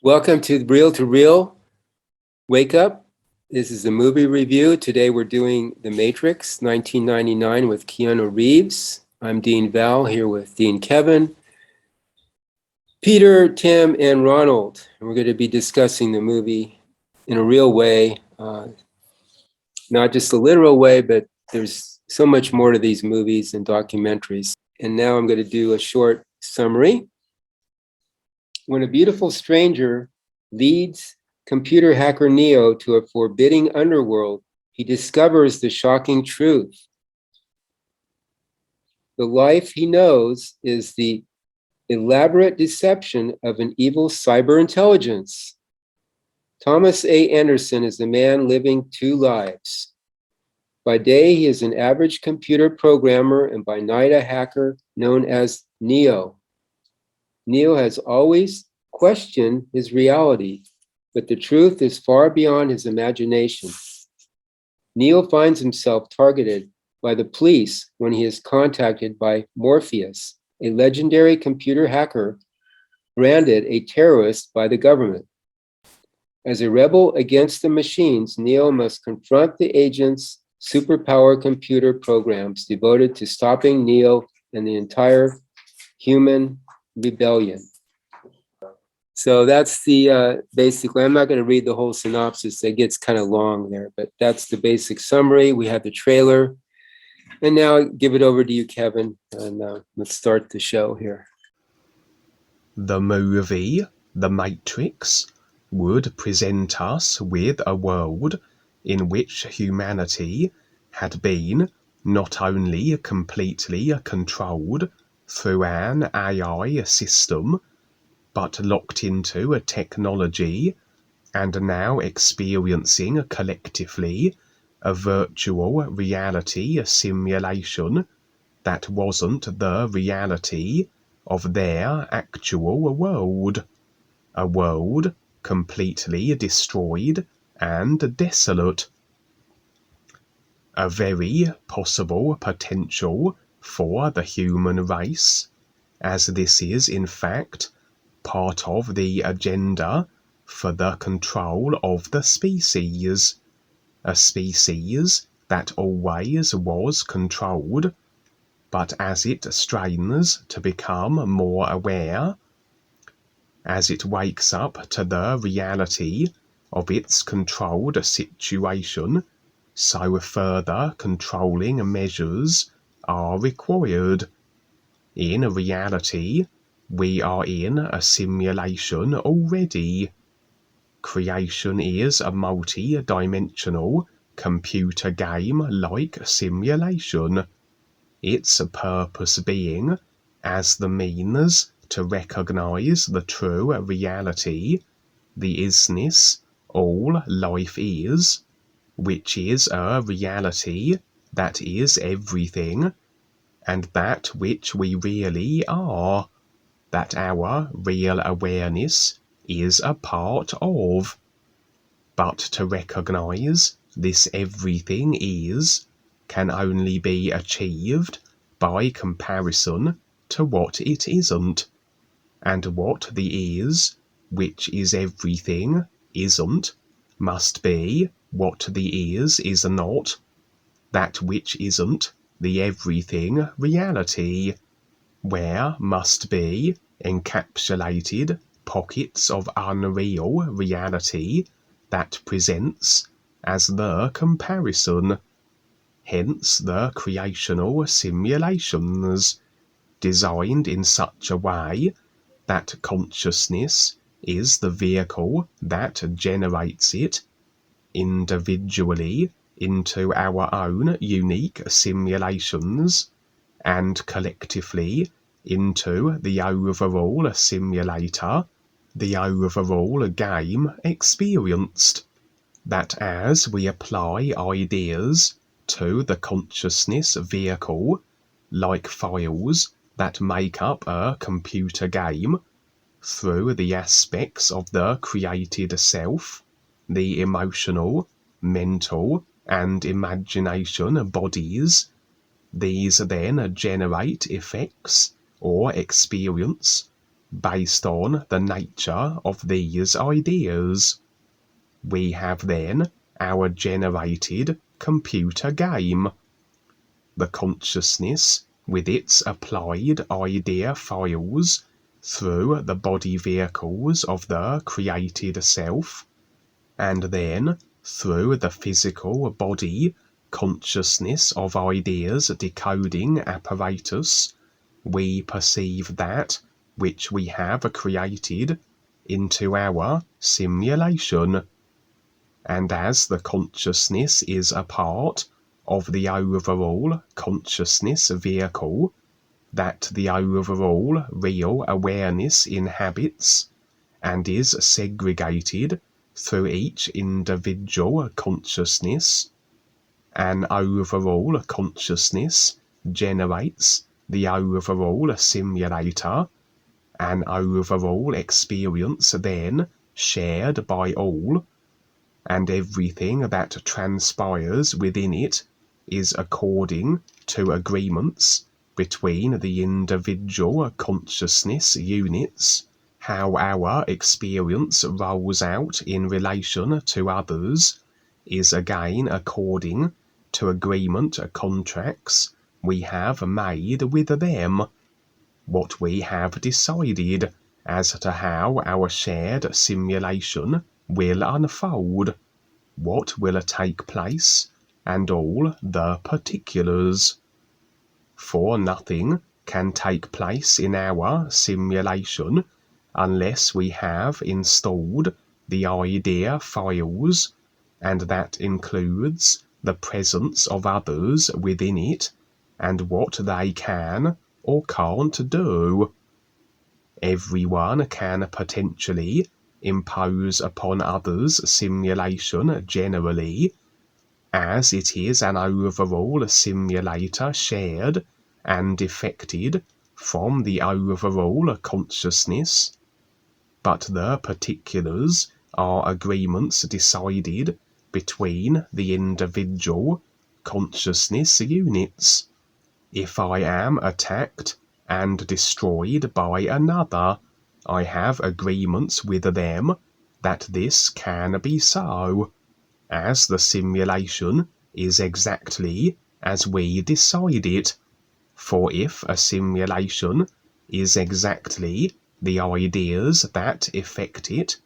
Welcome to Real. Wake up. This is a movie review. Today we're doing The Matrix 1999 with Keanu Reeves. I'm Dean Val here with Dean Kevin, Peter, Tim, and Ronald. And we're going to be discussing the movie in a real way, not just a literal way, but there's so much more to these movies and documentaries. And now I'm going to do a short summary. When a beautiful stranger leads computer hacker Neo to a forbidding underworld, he discovers the shocking truth. The life he knows is the elaborate deception of an evil cyber intelligence. Thomas A. Anderson is the man living two lives. By day, he is an average computer programmer, and by night, a hacker known as Neo. Neo has always questioned his reality, but the truth is far beyond his imagination. Neo finds himself targeted by the police when he is contacted by Morpheus, a legendary computer hacker branded a terrorist by the government. As a rebel against the machines, Neo must confront the agent's superpower computer programs devoted to stopping Neo and the entire human rebellion. So that's the basically, I'm not going to read the whole synopsis. It gets kind of long there, but that's the basic summary. We have the trailer. And now I give it over to you, Kevin, and let's start the show here. The movie, The Matrix, would present us with a world in which humanity had been not only completely controlled through an AI system, but locked into a technology and now experiencing collectively a virtual reality simulation that wasn't the reality of their actual world. A world completely destroyed and desolate. A very possible potential for the human race, as this is in fact part of the agenda for the control of the species, a species that always was controlled, but as it strains to become more aware, as it wakes up to the reality of its controlled situation, so further controlling measures are required. In reality, we are in a simulation already. Creation is a multi-dimensional computer game-like simulation, its purpose being as the means to recognize the true reality, the isness all life is, which is a reality that is everything, and that which we really are, that our real awareness is a part of. But to recognize this everything is can only be achieved by comparison to what it isn't, and what the is, which is everything, isn't, must be what the is not, that which isn't the everything reality, where must be encapsulated pockets of unreal reality that presents as the comparison. Hence the creational simulations, designed in such a way that consciousness is the vehicle that generates it individually into our own unique simulations, and collectively into the overall simulator, the overall game experienced. That as we apply ideas to the consciousness vehicle, like files that make up a computer game, through the aspects of the created self, the emotional, mental, and imagination bodies, these then generate effects or experience based on the nature of these ideas. We have then our generated computer game. The consciousness with its applied idea files through the body vehicles of the created self, and then through the physical body consciousness of ideas decoding apparatus, we perceive that which we have created into our simulation. And as the consciousness is a part of the overall consciousness vehicle that the overall real awareness inhabits, and is segregated through each individual consciousness, an overall consciousness generates the overall simulator, an overall experience then shared by all, and everything that transpires within it is according to agreements between the individual consciousness units. How our experience rolls out in relation to others is again according to agreement contracts we have made with them. What we have decided as to how our shared simulation will unfold, what will take place, and all the particulars. For nothing can take place in our simulation unless we have installed the idea files, and that includes the presence of others within it and what they can or can't do. Everyone can potentially impose upon others simulation generally, as it is an overall simulator shared and effected from the overall consciousness, but the particulars are agreements decided between the individual consciousness units. If I am attacked and destroyed by another, I have agreements with them that this can be so, as the simulation is exactly as we decide it. For if a simulation is exactly the ideas that effect it,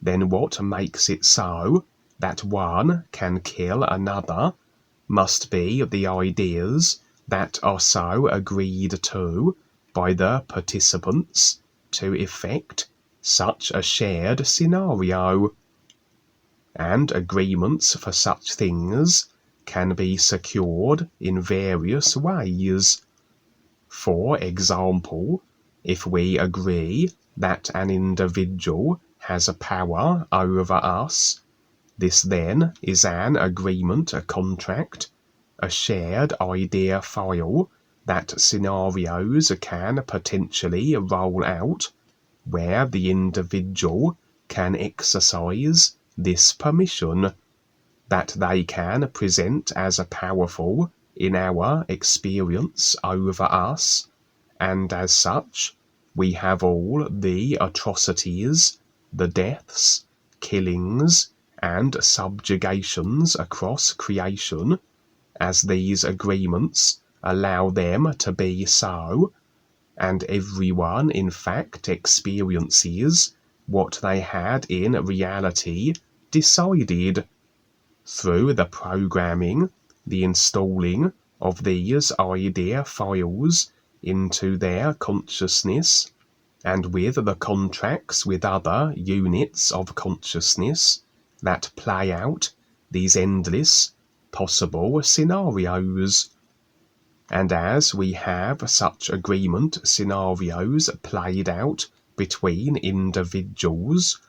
then what makes it so that one can kill another must be the ideas that are so agreed to by the participants to effect such a shared scenario. And agreements for such things can be secured in various ways. For example, if we agree that an individual has a power over us, this then is an agreement, a contract, a shared idea file that scenarios can potentially roll out where the individual can exercise this permission, that they can present as a powerful in our experience over us, and as such we have all the atrocities, the deaths, killings, and subjugations across creation, as these agreements allow them to be so, and everyone in fact experiences what they had in reality decided. Through the programming, the installing of these idea files into their consciousness, and with the contracts with other units of consciousness that play out these endless possible scenarios. And as we have such agreement scenarios played out between individuals,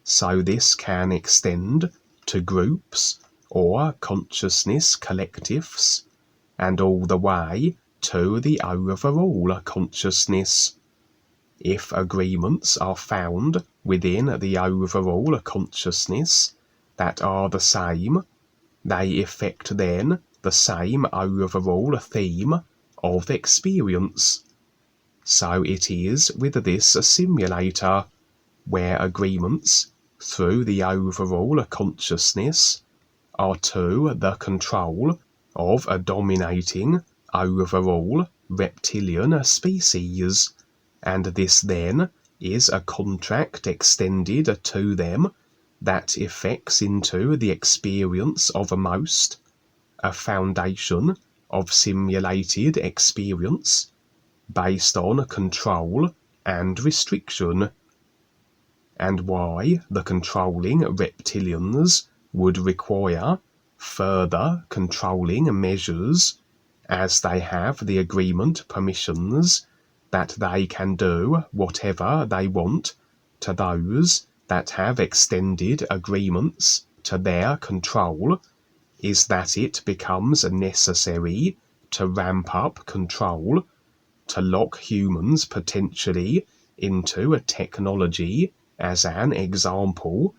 so this can extend to groups or consciousness collectives, and all the way to the overall consciousness. If agreements are found within the overall consciousness that are the same, they effect then the same overall theme of experience. So it is with this simulator, where agreements through the overall consciousness are to the control of a dominating overall reptilian species, and this then is a contract extended to them that effects into the experience of most, a foundation of simulated experience based on control and restriction, and why the controlling reptilians would require further controlling measures, as they have the agreement permissions that they can do whatever they want to those that have extended agreements to their control, is that it becomes necessary to ramp up control, to lock humans potentially into a technology as an example.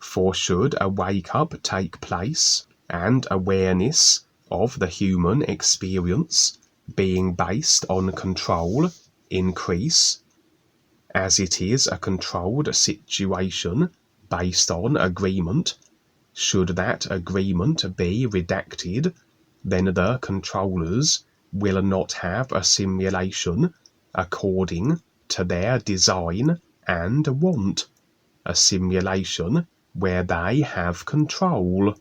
For should a wake-up take place and awareness of the human experience being based on control increase, as it is a controlled situation based on agreement, should that agreement be redacted, then the controllers will not have a simulation according to their design and want, a simulation where they have control.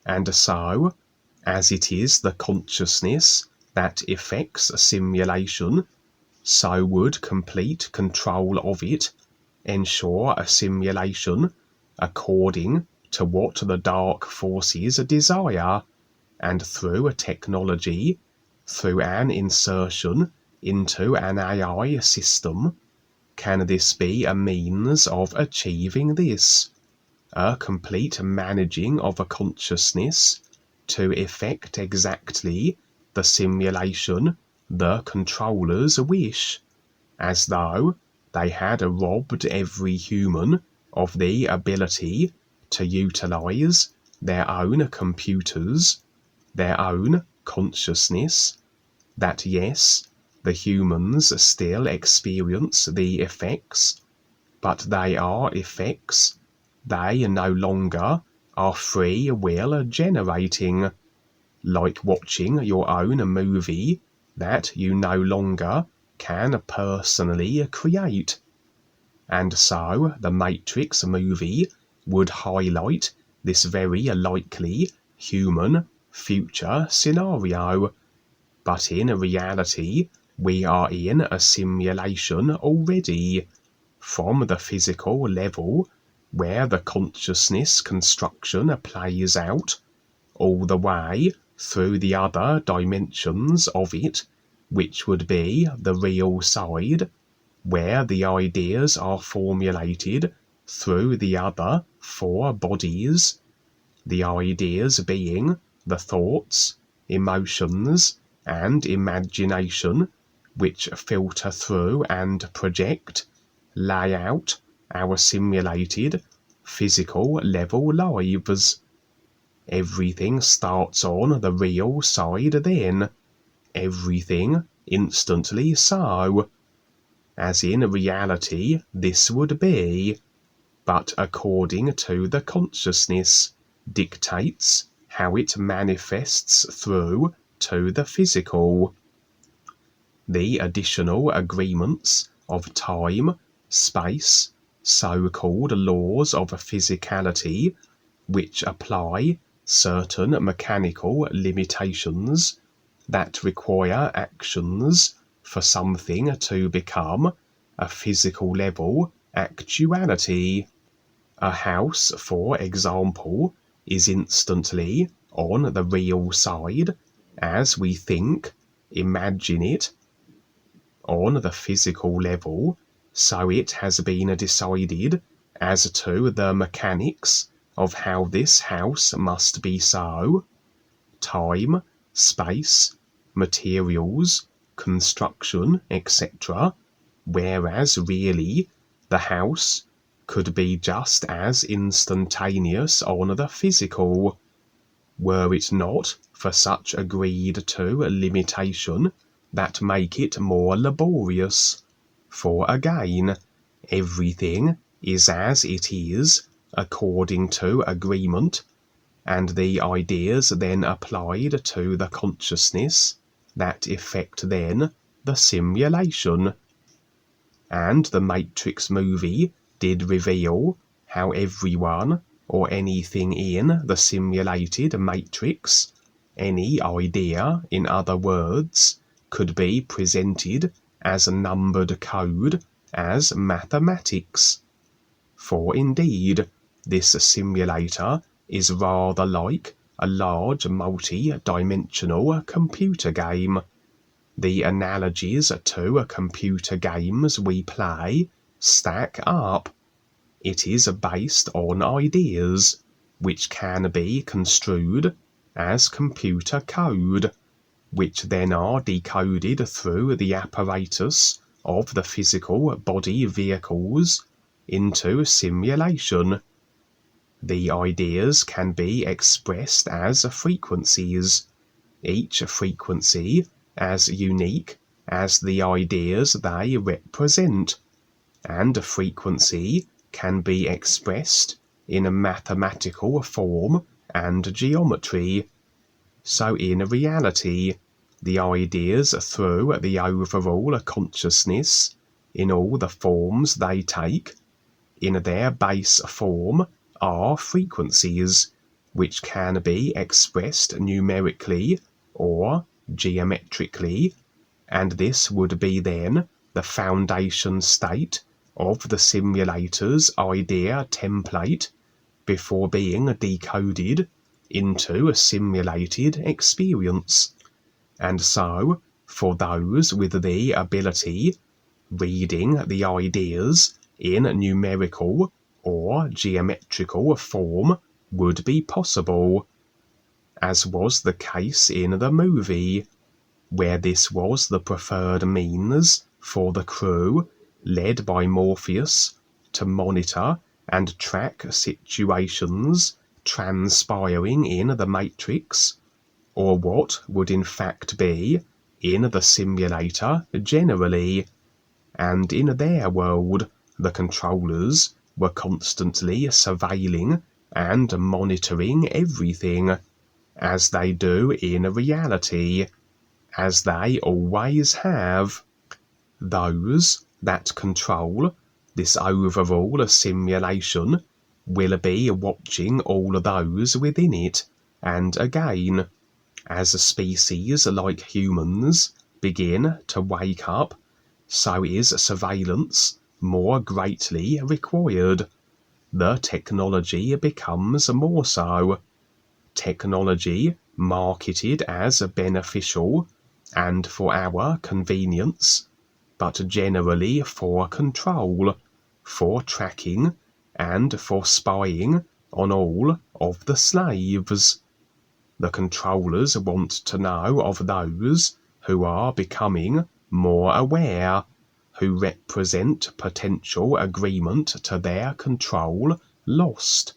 And so, as it is the consciousness that effects a simulation, so would complete control of it ensure a simulation according to what the dark forces desire, and through a technology, through an insertion into an AI system, can this be a means of achieving this, a complete managing of a consciousness to effect exactly the simulation the controllers wish, as though they had robbed every human of the ability to utilize their own computers, their own consciousness, that yes, the humans still experience the effects, but they are effects they no longer are free will generating, like watching your own movie that you no longer can personally create. And so the Matrix movie would highlight this very likely human future scenario. But in reality, we are in a simulation already, from the physical level, where the consciousness construction plays out, all the way through the other dimensions of it, which would be the real side, where the ideas are formulated through the other four bodies, the ideas being the thoughts, emotions, and imagination, which filter through and project, lay out our simulated physical level lives. Everything starts on the real side then, everything instantly so, as in reality this would be, but according to the consciousness dictates how it manifests through to the physical. The additional agreements of time, space, so-called laws of physicality, which apply certain mechanical limitations that require actions for something to become a physical level actuality. A house, for example, is instantly on the real side, as we think, imagine it, on the physical level, so it has been decided as to the mechanics of how this house must be so. Time, space, materials, construction, etc., whereas really the house could be just as instantaneous on the physical, were it not for such agreed to limitation that make it more laborious. For again, everything is as it is according to agreement, and the ideas then applied to the consciousness that effect then the simulation. And the Matrix movie did reveal how everyone or anything in the simulated matrix, any idea, in other words, could be presented as a numbered code, as mathematics. For indeed, this simulator is rather like a large multi-dimensional computer game. The analogies to computer games we play stack up. It is based on ideas, which can be construed as computer code, which then are decoded through the apparatus of the physical body vehicles into simulation. The ideas can be expressed as frequencies, each frequency as unique as the ideas they represent, and a frequency can be expressed in a mathematical form and geometry. So in reality, the ideas through the overall consciousness, in all the forms they take, in their base form, are frequencies, which can be expressed numerically or geometrically, and this would be then the foundation state of the simulator's idea template before being decoded into a simulated experience. And so, for those with the ability, reading the ideas in numerical or geometrical form would be possible, as was the case in the movie, where this was the preferred means for the crew, led by Morpheus, to monitor and track situations transpiring in the Matrix, or what would in fact be in the simulator generally. And in their world, the controllers were constantly surveilling and monitoring everything, as they do in reality, as they always have. Those that control this overall simulation will be watching all those within it, and again, as a species like humans begin to wake up, so is surveillance more greatly required. The technology becomes more so. Technology marketed as beneficial and for our convenience, but generally for control, for tracking, and for spying on all of the slaves. The controllers want to know of those who are becoming more aware, who represent potential agreement to their control lost.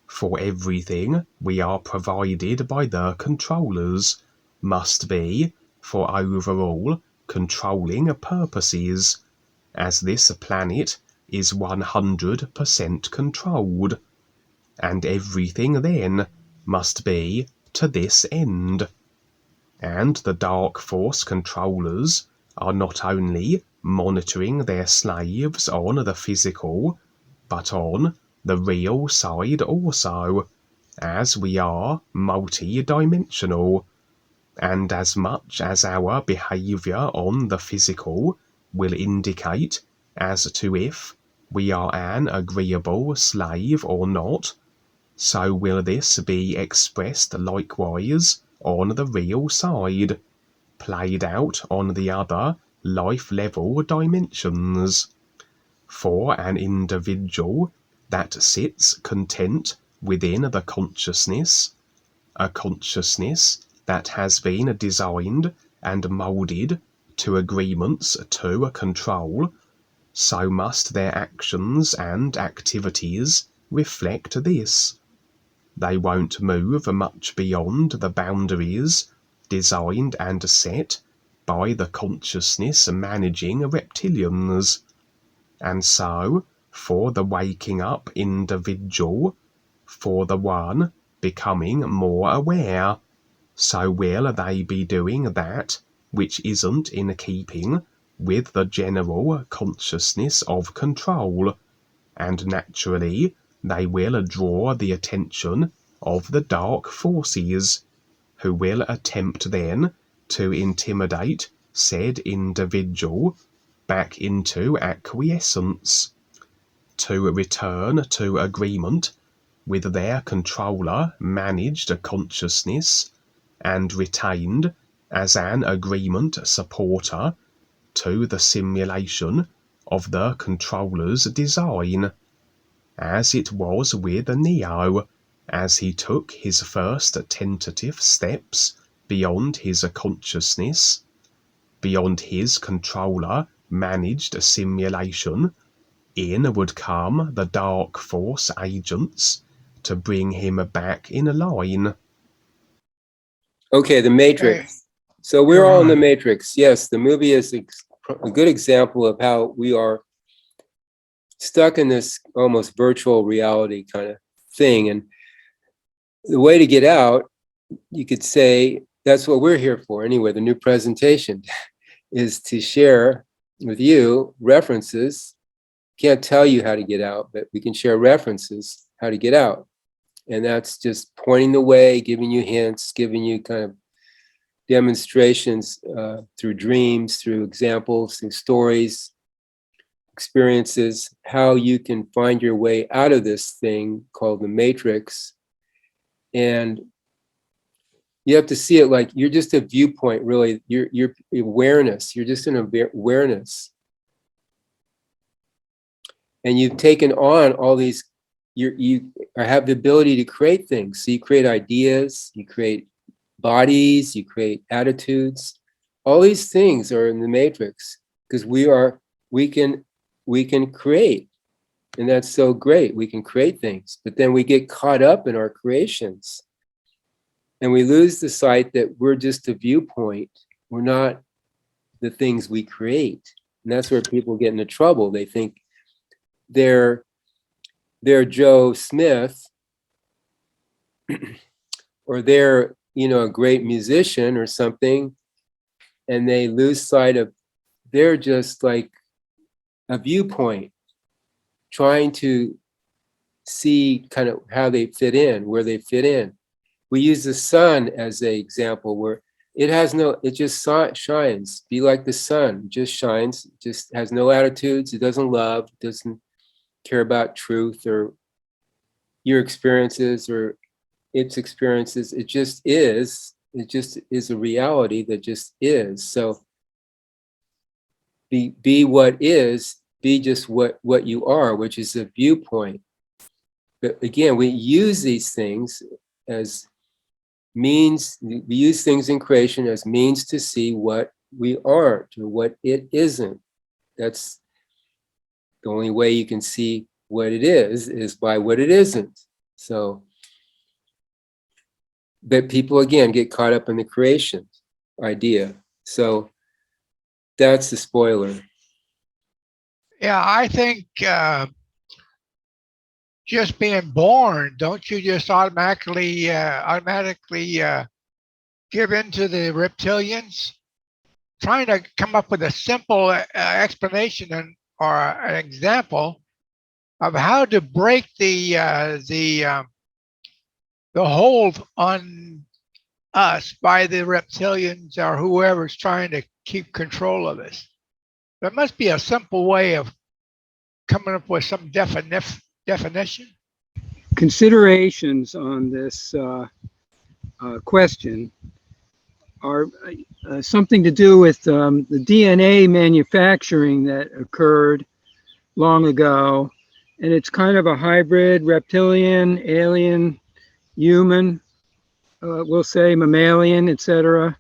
For everything we are provided by the controllers must be for overall controlling purposes, as this planet is 100% controlled, and everything then must be to this end. And the Dark Force controllers are not only monitoring their slaves on the physical, but on the real side also, as we are multi-dimensional, and as much as our behaviour on the physical will indicate as to if we are an agreeable slave or not, so will this be expressed likewise on the real side, played out on the other life-level dimensions. For an individual that sits content within the consciousness, a consciousness that has been designed and moulded to agreements to control, so must their actions and activities reflect this. They won't move much beyond the boundaries designed and set by the consciousness managing reptilians. And so, for the waking up individual, for the one becoming more aware, so will they be doing that which isn't in keeping with the general consciousness of control, and naturally they will draw the attention of the dark forces, who will attempt then to intimidate said individual back into acquiescence, to return to agreement with their controller managed consciousness and retained as an agreement supporter to the simulation of the controller's design, as it was with Neo as he took his first tentative steps beyond his consciousness, beyond his controller managed simulation. In would come the dark force agents to bring him back in line. Okay, the Matrix. So we're all in the Matrix. Yes, the movie is a good example of how we are stuck in this almost virtual reality kind of thing. And the way to get out, you could say, that's what we're here for anyway. The new presentation is to share with you references. Can't tell you how to get out, but we can share references how to get out. And that's just pointing the way, giving you hints, giving you kind of demonstrations through dreams, through examples, through stories, experiences, how you can find your way out of this thing called the Matrix. And you have to see it like you're just a viewpoint, really. Your awareness, you're just an awareness. And you've taken on all these, you have the ability to create things. So you create ideas, you create bodies, you create attitudes. All these things are in the Matrix because we can create. And that's so great. We can create things, but then we get caught up in our creations and we lose the sight that we're just a viewpoint. We're not the things we create. And that's where people get into trouble. They think they're Joe Smith or they're, a great musician or something, and they lose sight of they're just like a viewpoint trying to see kind of how they fit in, where they fit in. We use the sun as an example where it just shines. Be like the sun, just shines, just has no attitudes, it doesn't love, it doesn't care about truth or your experiences or its experiences. It just is a reality that just is. So be what is, be just what you are, which is a viewpoint. But again, we use these things as means, we use things in creation as means to see what we aren't or what it isn't. That's the only way you can see what it is by what it isn't. So, but people again get caught up in the creation idea. So that's the spoiler. Yeah, I think just being born, don't you just automatically give in to the reptilians? Trying to come up with a simple explanation or an example of how to break the hold on us by the reptilians or whoever's trying to keep control of us. There must be a simple way of coming up with some definition. Considerations on this question are something to do with the DNA manufacturing that occurred long ago. And it's kind of a hybrid, reptilian, alien, human, we'll say mammalian, etc.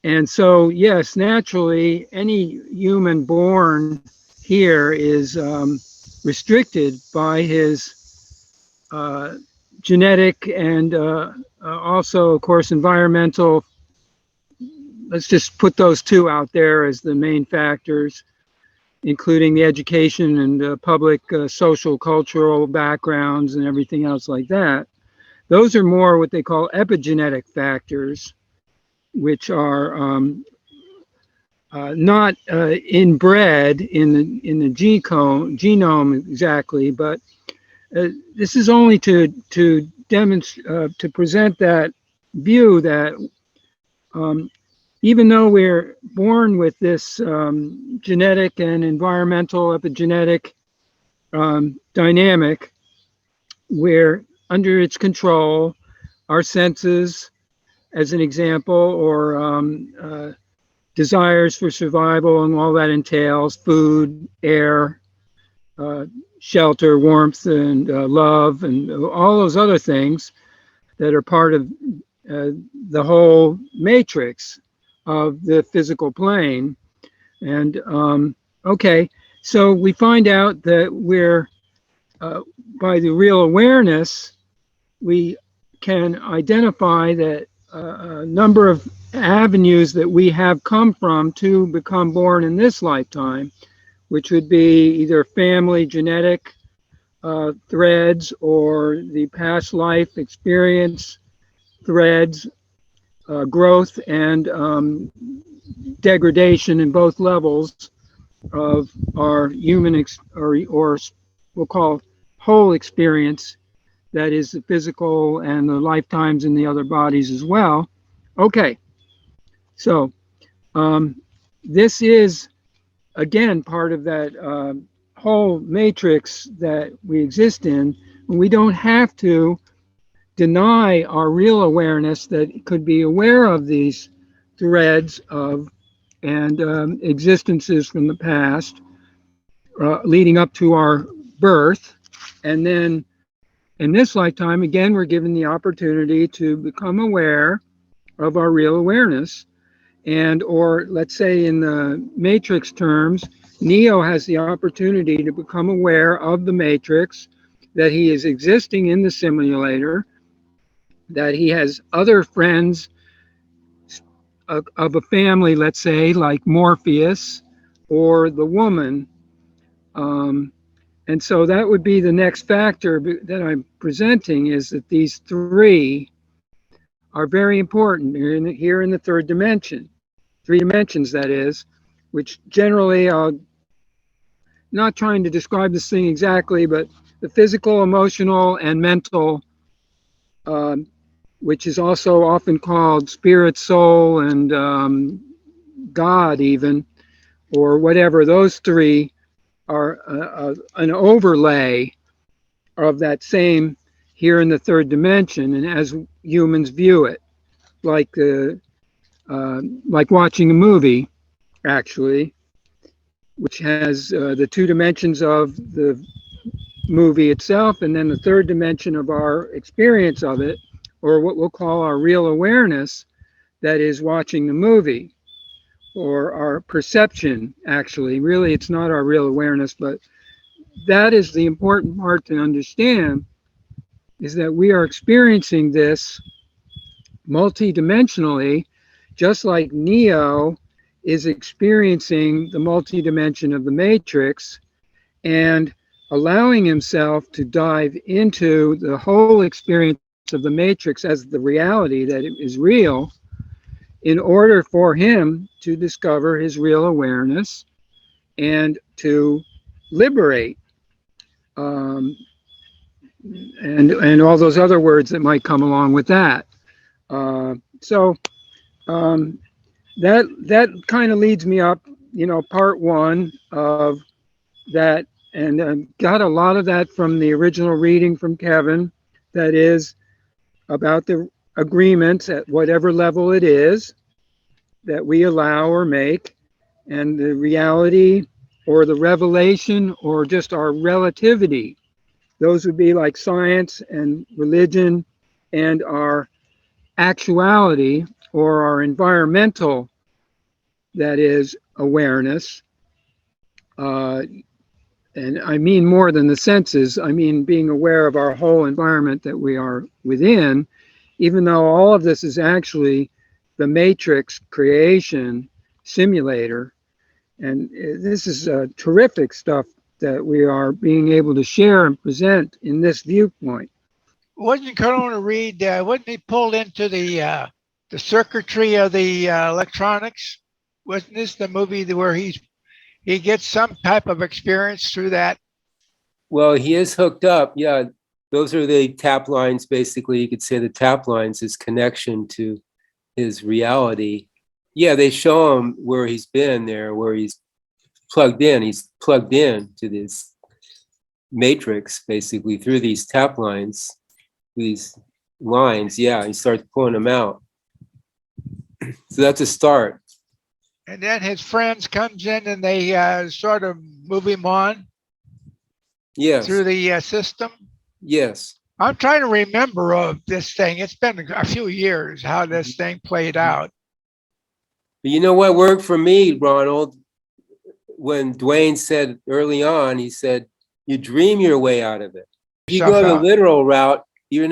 And so, yes, naturally, any human born here is restricted by his genetic and also, of course, environmental. Let's just put those two out there as the main factors, including the education and public social, cultural backgrounds and everything else like that. Those are more what they call epigenetic factors, which are not inbred in the genome exactly, but this is only to demonstrate to present that view that even though we're born with this genetic and environmental epigenetic dynamic, we're under its control. Our senses, as an example, or desires for survival and all that entails, food, air, shelter, warmth, and love, and all those other things that are part of the whole matrix of the physical plane. And okay, so we find out that we're, by the real awareness, we can identify that a number of avenues that we have come from to become born in this lifetime, which would be either family genetic threads or the past life experience threads, growth and degradation in both levels of our human or we'll call whole experience, that is the physical and the lifetimes in the other bodies as well. Okay, so this is again part of that whole matrix that we exist in. We don't have to deny our real awareness that could be aware of these threads of and existences from the past leading up to our birth. And then in this lifetime, again, we're given the opportunity to become aware of our real awareness. And, or let's say in the matrix terms, Neo has the opportunity to become aware of the matrix, that he is existing in the simulator, that he has other friends of a family, let's say, like Morpheus or the woman. And so that would be the next factor that I'm presenting, is that these three are very important here in the third dimension, 3 dimensions, that is, which generally, not trying to describe this thing exactly, but the physical, emotional, and mental, which is also often called spirit, soul, and God even, or whatever, those 3 are an overlay of that same here in the third dimension, and as humans view it, like watching a movie, actually, which has the 2 dimensions of the movie itself, and then the third dimension of our experience of it, or what we'll call our real awareness, that is watching the movie, or our perception. Actually, really, it's not our real awareness, but that is the important part to understand, is that we are experiencing this multidimensionally, just like Neo is experiencing the multidimension of the matrix and allowing himself to dive into the whole experience of the matrix as the reality that it is real, in order for him to discover his real awareness and to liberate, and all those other words that might come along with that. So that kind of leads me up, part 1 of that, and got a lot of that from the original reading from Kevin, that is about the agreements at whatever level it is that we allow or make, and the reality or the revelation or just our relativity. Those would be like science and religion, and our actuality or our environmental, that is, awareness, And I mean more than the senses. I mean being aware of our whole environment that we are within, even though all of this is actually the matrix creation simulator. And this is terrific stuff that we are being able to share and present in this viewpoint. Wasn't Keanu Reeves, wasn't he pulled into the circuitry of the electronics? Wasn't this the movie where he gets some type of experience through that? Well, he is hooked up. Yeah, those are the tap lines. Basically, you could say the tap lines, his connection to his reality. Yeah, they show him where he's been there, where he's plugged in. He's plugged in to this matrix, basically, through these tap lines, these lines. Yeah, he starts pulling them out. So that's a start. And then his friends comes in and they sort of move him on Yes. through the system. Yes. I'm trying to remember of this thing. It's been a few years how this thing played out. But you know what worked for me, Ronald? When Dwayne said early on, he said, you dream your way out of it. If you go the literal route, you're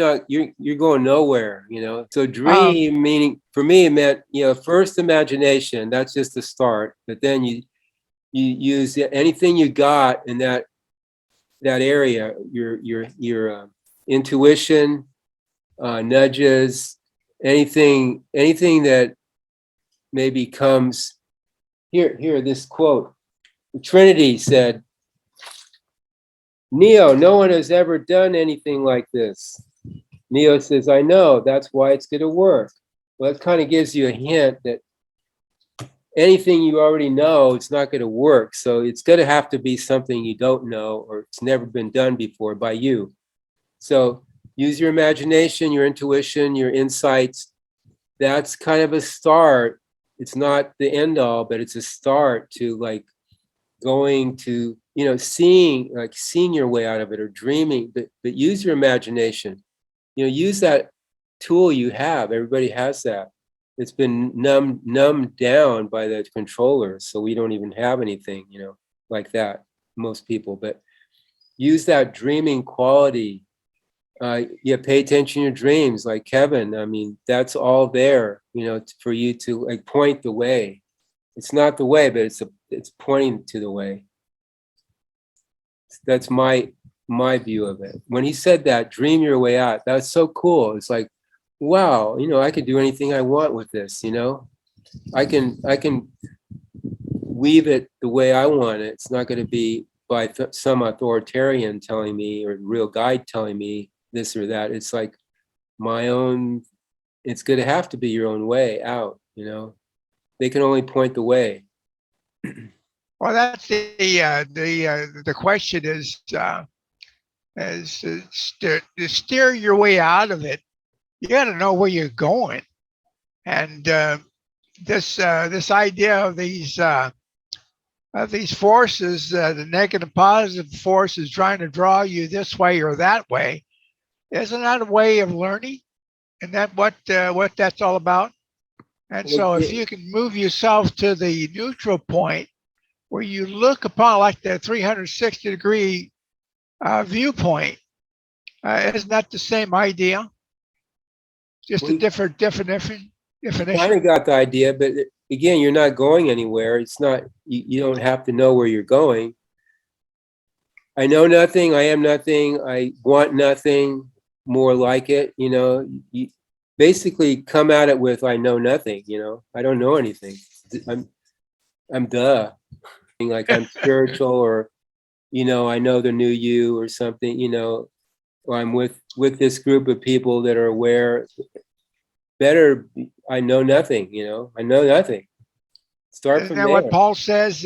going nowhere, you know. So dream meaning for me, it meant, you know, first imagination, that's just the start. But then you use anything you got in that area, your intuition, nudges, anything that maybe comes here, this quote. Trinity said, Neo, no one has ever done anything like this. Neo says, I know, that's why it's going to work. Well, that kind of gives you a hint that anything you already know, it's not going to work. So it's going to have to be something you don't know or it's never been done before by you. So use your imagination, your intuition, your insights. That's kind of a start. It's not the end all, but it's a start to like going to, you know, seeing your way out of it or dreaming, but use your imagination. You know, use that tool you have. Everybody has that. It's been numbed down by the controllers, so we don't even have anything, you know, like that, most people. But use that dreaming quality. Yeah, pay attention to your dreams, like Kevin. I mean, that's all there, you know, for you to like point the way. It's not the way, but it's pointing to the way. That's my view of it. When he said that, dream your way out, that's so cool. It's like, wow, you know, I can do anything I want with this, you know. I can weave it the way I want it. It's not going to be by some authoritarian telling me or real guide telling me this or that. It's like my own, it's going to have to be your own way out, you know. They can only point the way. Well, that's the question is to steer your way out of it. You got to know where you're going, and this idea of these forces, the negative, positive forces trying to draw you this way or that way, isn't that a way of learning? And that what that's all about? And so, if you can move yourself to the neutral point, where you look upon like the 360-degree viewpoint, isn't that the same idea? Just a different definition. I kind of got the idea, but again, you're not going anywhere. It's not, you don't have to know where you're going. I know nothing, I am nothing, I want nothing, more like it, you know. You basically come at it with, I know nothing, you know. I don't know anything. I'm duh. Like I'm spiritual, or, you know, I know the new you or something, you know, or I'm with this group of people that are aware. Better, I know nothing, you know, I know nothing. Start from there. What Paul says,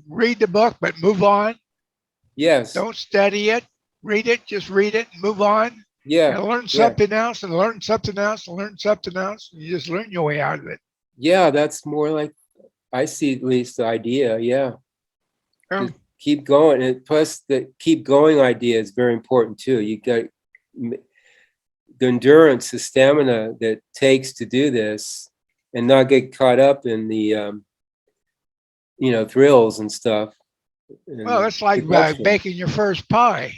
read the book, but move on. Yes. Don't study it. Read it, just read it and move on. Yeah. And learn something else and learn something else and learn something else. You just learn your way out of it. Yeah, that's more like, I see at least the idea. Yeah. Just keep going. And plus the keep going idea is very important too. You got the endurance, the stamina that takes to do this and not get caught up in the, you know, thrills and stuff. and Well, it's like production. baking your first pie.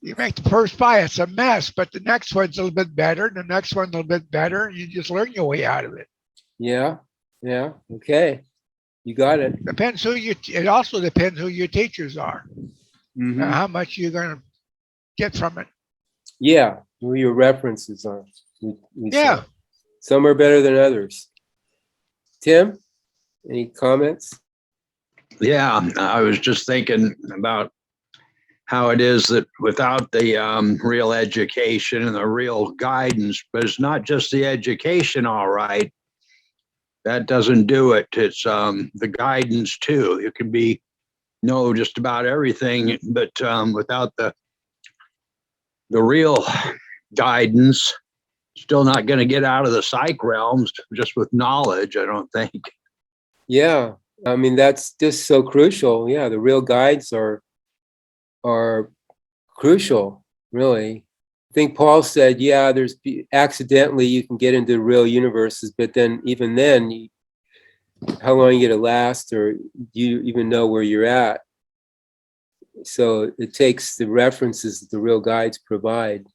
You make the first pie, it's a mess, but the next one's a little bit better, and the next one's a little bit better, and you just learn your way out of it. Yeah, yeah, okay. You got it. Depends who you. It also depends who your teachers are, Mhm. how much you're going to get from it. Yeah, who your references are. We Yeah. said. Some are better than others. Tim, any comments? Yeah, I was just thinking about how it is that without the real education and the real guidance, but it's not just the education, all right. That doesn't do it. It's the guidance too. You can know just about everything, but without the real guidance, still not going to get out of the psych realms just with knowledge, I don't think. Yeah, I mean, that's just so crucial. Yeah, the real guides are crucial, really. I think Paul said, yeah, there's accidentally you can get into real universes, but then even then, how long you gonna last, or do you even know where you're at? So it takes the references that the real guides provide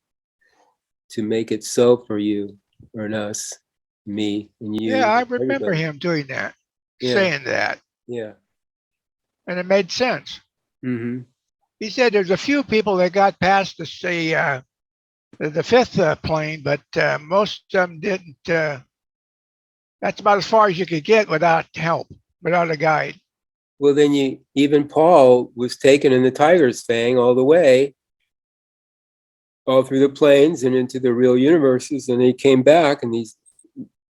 to make it so for you or us, me and you. Yeah, I remember everybody. him doing that, Yeah. saying that, Yeah. and it made sense. Mm-hmm. He said there's a few people that got past the fifth plane, but most of them didn't. That's about as far as you could get without help, without a guide. Well, then even Paul was taken in the tiger's fang all the way, all through the planes and into the real universes, and he came back and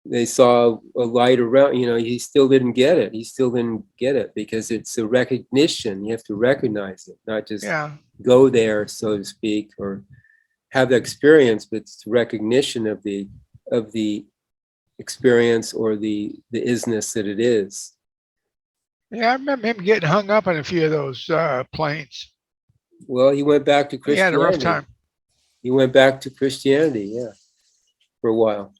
they saw a light around. He still didn't get it. He still didn't get it because it's a recognition. You have to recognize it, not just go there, so to speak, or have the experience, but it's recognition of the experience or the isness that it is. Yeah, I remember him getting hung up on a few of those planes. Well, he went back to Christianity. He had a rough time. He went back to Christianity, yeah, for a while.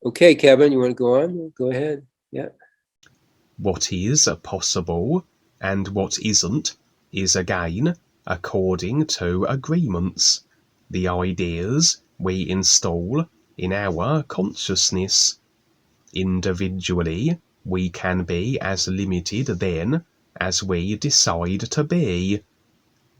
Okay, Kevin, you want to go on? Go ahead. Yeah. What is possible and what isn't is again according to agreements, the ideas we install in our consciousness. Individually, we can be as limited then as we decide to be,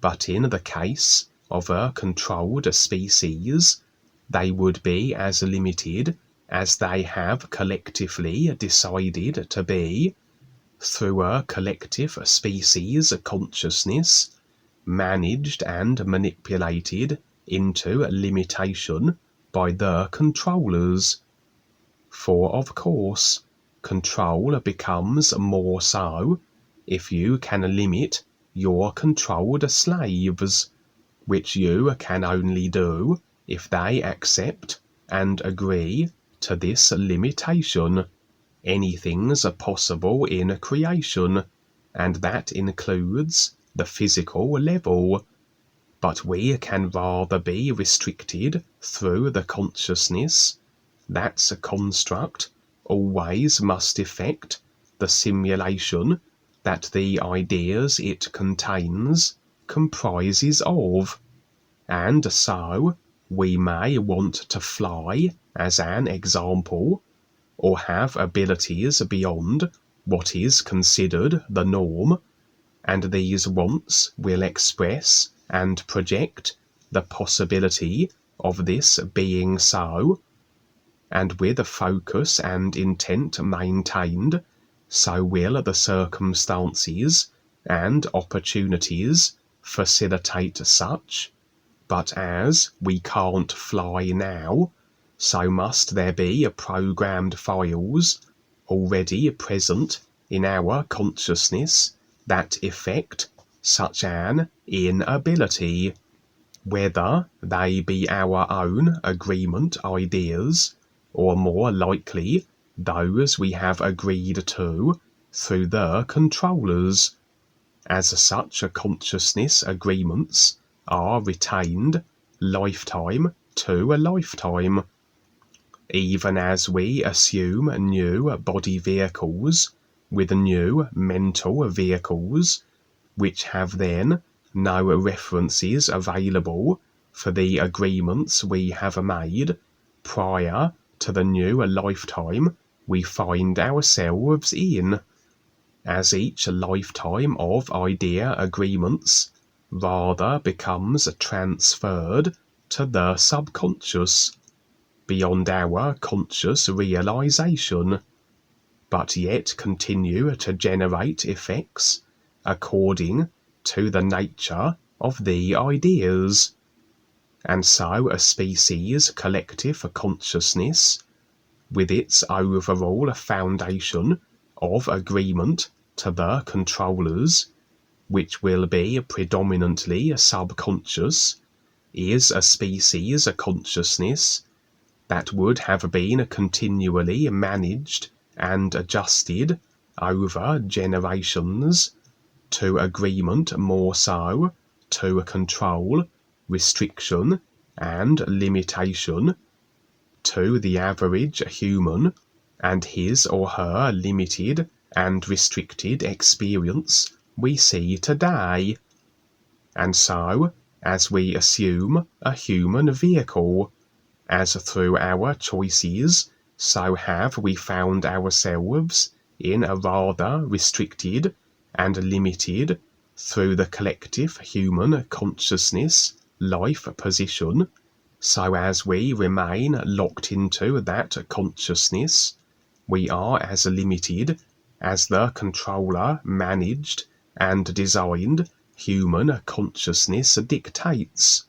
but in the case of a controlled species, they would be as limited as they have collectively decided to be, through a collective species consciousness, managed and manipulated into limitation by the controllers. For of course, control becomes more so if you can limit your controlled slaves, which you can only do if they accept and agree to this limitation. Anything's possible in creation, and that includes the physical level, but we can rather be restricted through the consciousness. That's a construct always must effect the simulation that the ideas it contains comprises of, and so we may want to fly as an example, or have abilities beyond what is considered the norm, and these wants will express and project the possibility of this being so, and with a focus and intent maintained, so will the circumstances and opportunities facilitate such. But as we can't fly now, so must there be programmed files already present in our consciousness that effect such an inability, whether they be our own agreement ideas, or more likely those we have agreed to through the controllers. As such consciousness agreements are retained lifetime to a lifetime, even as we assume new body vehicles with new mental vehicles, which have then no references available for the agreements we have made prior to the new lifetime we find ourselves in, as each lifetime of idea agreements rather becomes transferred to the subconscious, beyond our conscious realization, but yet continue to generate effects according to the nature of the ideas. And so a species' collective consciousness, with its overall foundation of agreement to the controllers, which will be predominantly subconscious, is a species consciousness that would have been continually managed and adjusted over generations to agreement, more so to control, restriction, and limitation to the average human and his or her limited and restricted experience we see today. And so, as we assume a human vehicle, as through our choices, so have we found ourselves in a rather restricted and limited, through the collective human consciousness, life position, so as we remain locked into that consciousness, we are as limited as the controller managed and designed human consciousness dictates.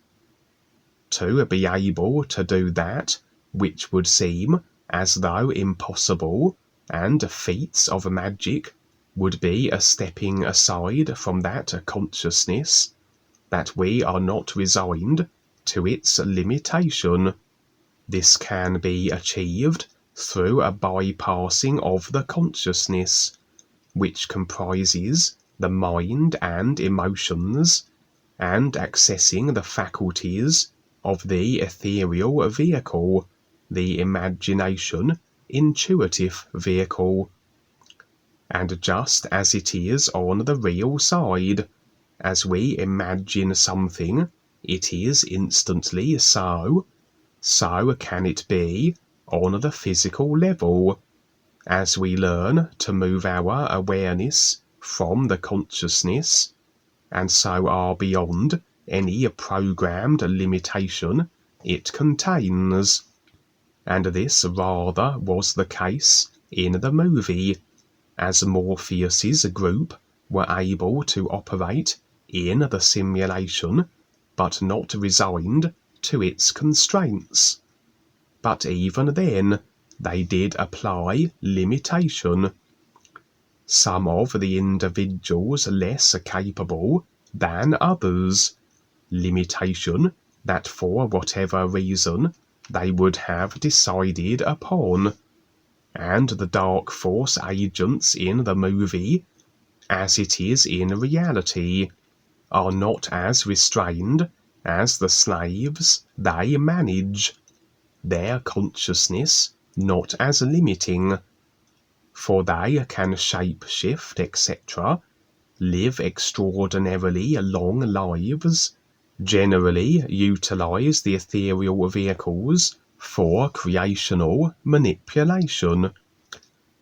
To be able to do that which would seem as though impossible, and feats of magic would be a stepping aside from that consciousness, that we are not resigned to its limitation. This can be achieved through a bypassing of the consciousness, which comprises the mind and emotions, and accessing the faculties of the ethereal vehicle, the imagination intuitive vehicle. And just as it is on the real side, as we imagine something, it is instantly so, so can it be on the physical level, as we learn to move our awareness from the consciousness, and so are beyond any programmed limitation it contains. And this rather was the case in the movie, as Morpheus's group were able to operate in the simulation, but not resigned to its constraints. But even then, they did apply limitation. Some of the individuals less capable than others, limitation that for whatever reason they would have decided upon, and the dark force agents in the movie, as it is in reality, are not as restrained as the slaves they manage, their consciousness not as limiting, for they can shape-shift, etc., live extraordinarily long lives, generally utilize the ethereal vehicles for creational manipulation.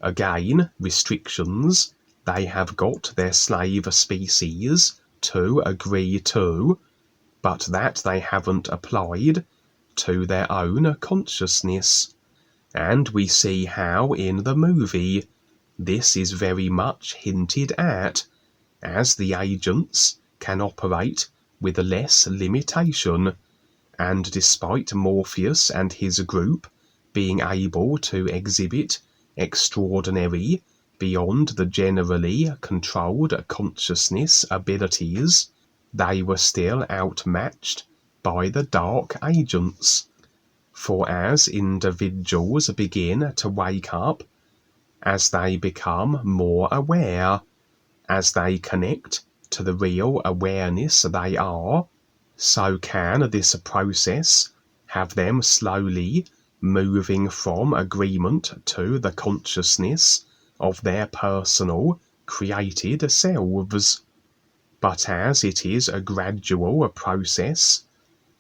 Again, restrictions they have got their slave species to agree to, but that they haven't applied to their own consciousness. And we see how in the movie this is very much hinted at, as the agents can operate with less limitation, and despite Morpheus and his group being able to exhibit extraordinary, beyond the generally controlled consciousness abilities, they were still outmatched by the dark agents. For as individuals begin to wake up, as they become more aware, as they connect to the real awareness they are, so can this process have them slowly moving from agreement to the consciousness of their personal created selves. but as it is a gradual process,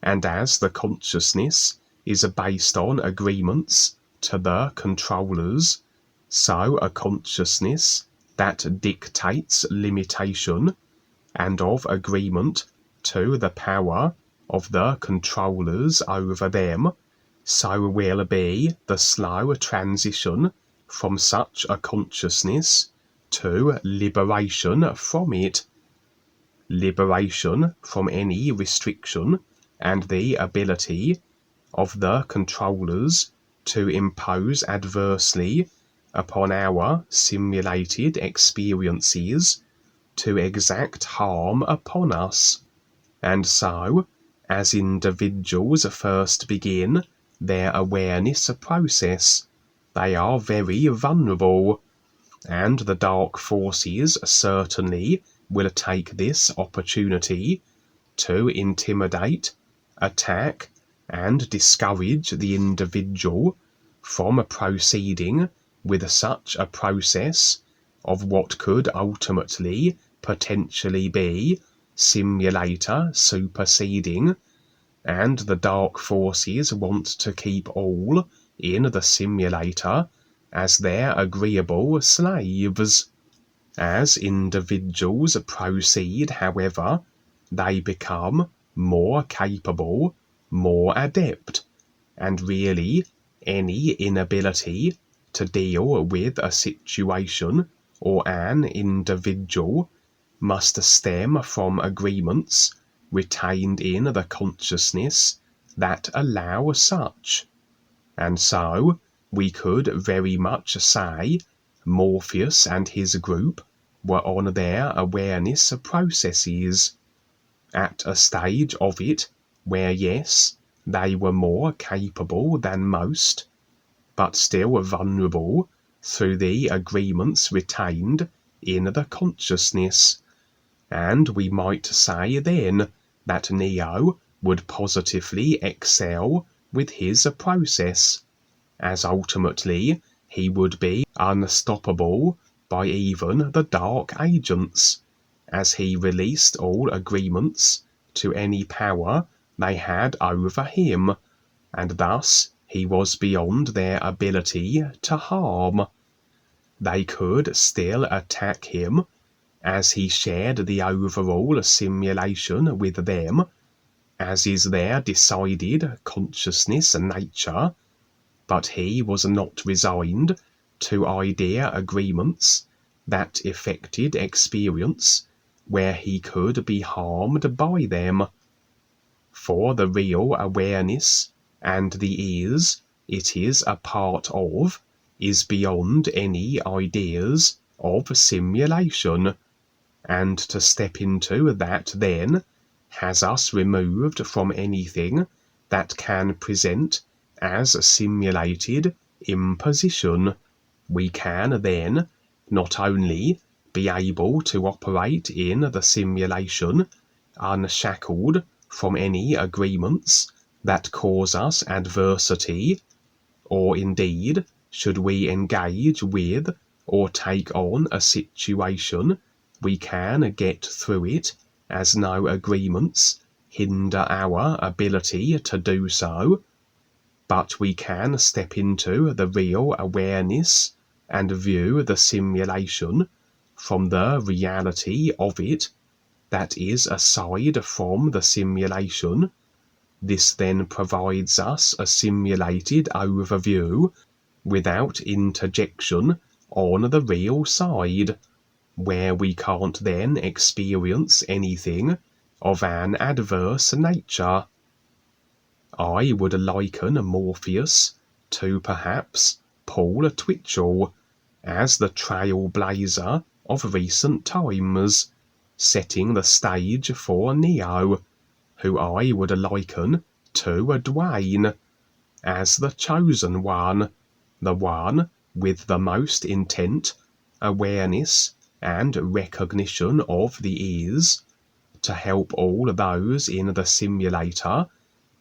and as the consciousness is based on agreements to the controllers, so a consciousness that dictates limitation and of agreement to the power of the controllers over them, so will be the slow transition from such a consciousness to liberation from it. Liberation from any restriction and the ability of the controllers to impose adversely upon our simulated experiences, to exact harm upon us. And so, as individuals first begin their awareness process, they are very vulnerable, and the dark forces certainly will take this opportunity to intimidate, attack, and discourage the individual from proceeding with such a process of what could ultimately potentially be simulator superseding, and the dark forces want to keep all in the simulator as their agreeable slaves. As individuals proceed, however, they become more capable, more adept, and really any inability to deal with a situation or an individual must stem from agreements retained in the consciousness that allow such. And so we could very much say Morpheus and his group were on their awareness processes, at a stage of it where, yes, they were more capable than most, but still vulnerable through the agreements retained in the consciousness. And we might say then that Neo would positively excel with his process, as ultimately he would be unstoppable by even the dark agents, as he released all agreements to any power they had over him, and thus he was beyond their ability to harm. They could still attack him, as he shared the overall simulation with them, as is their decided consciousness nature, but he was not resigned to idea agreements that effected experience where he could be harmed by them. For the real awareness and the ease it is a part of is beyond any ideas of simulation, and to step into that then has us removed from anything that can present as a simulated imposition. We can then not only be able to operate in the simulation unshackled from any agreements that cause us adversity, or indeed, should we engage with or take on a situation, we can get through it as no agreements hinder our ability to do so, but we can step into the real awareness and view the simulation from the reality of it that is aside from the simulation. This then provides us a simulated overview without interjection on the real side, where we can't then experience anything of an adverse nature. I would liken Morpheus to perhaps Paul Twitchell as the trailblazer of recent times, setting the stage for Neo, who I would liken to Dwayne as the chosen one, the one with the most intent, awareness, and recognition of the ease, to help all those in the simulator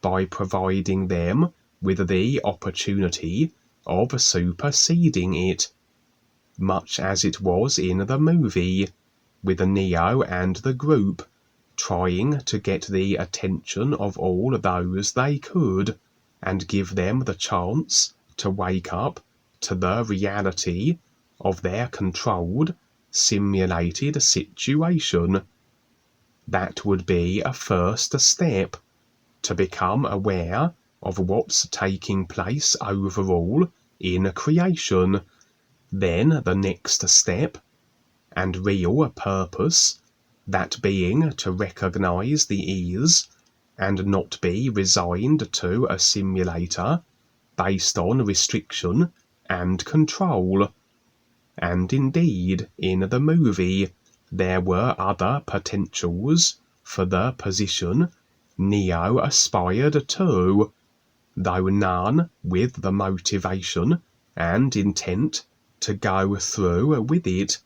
by providing them with the opportunity of superseding it, much as it was in the movie, with Neo and the group, trying to get the attention of all those they could, and give them the chance to wake up to the reality of their controlled, simulated situation. That would be a first step, to become aware of what's taking place overall in creation. Then the next step, and real purpose, that being to recognize the ease and not be resigned to a simulator based on restriction and control. And indeed, in the movie, there were other potentials for the position Neo aspired to, though none with the motivation and intent to go through with it,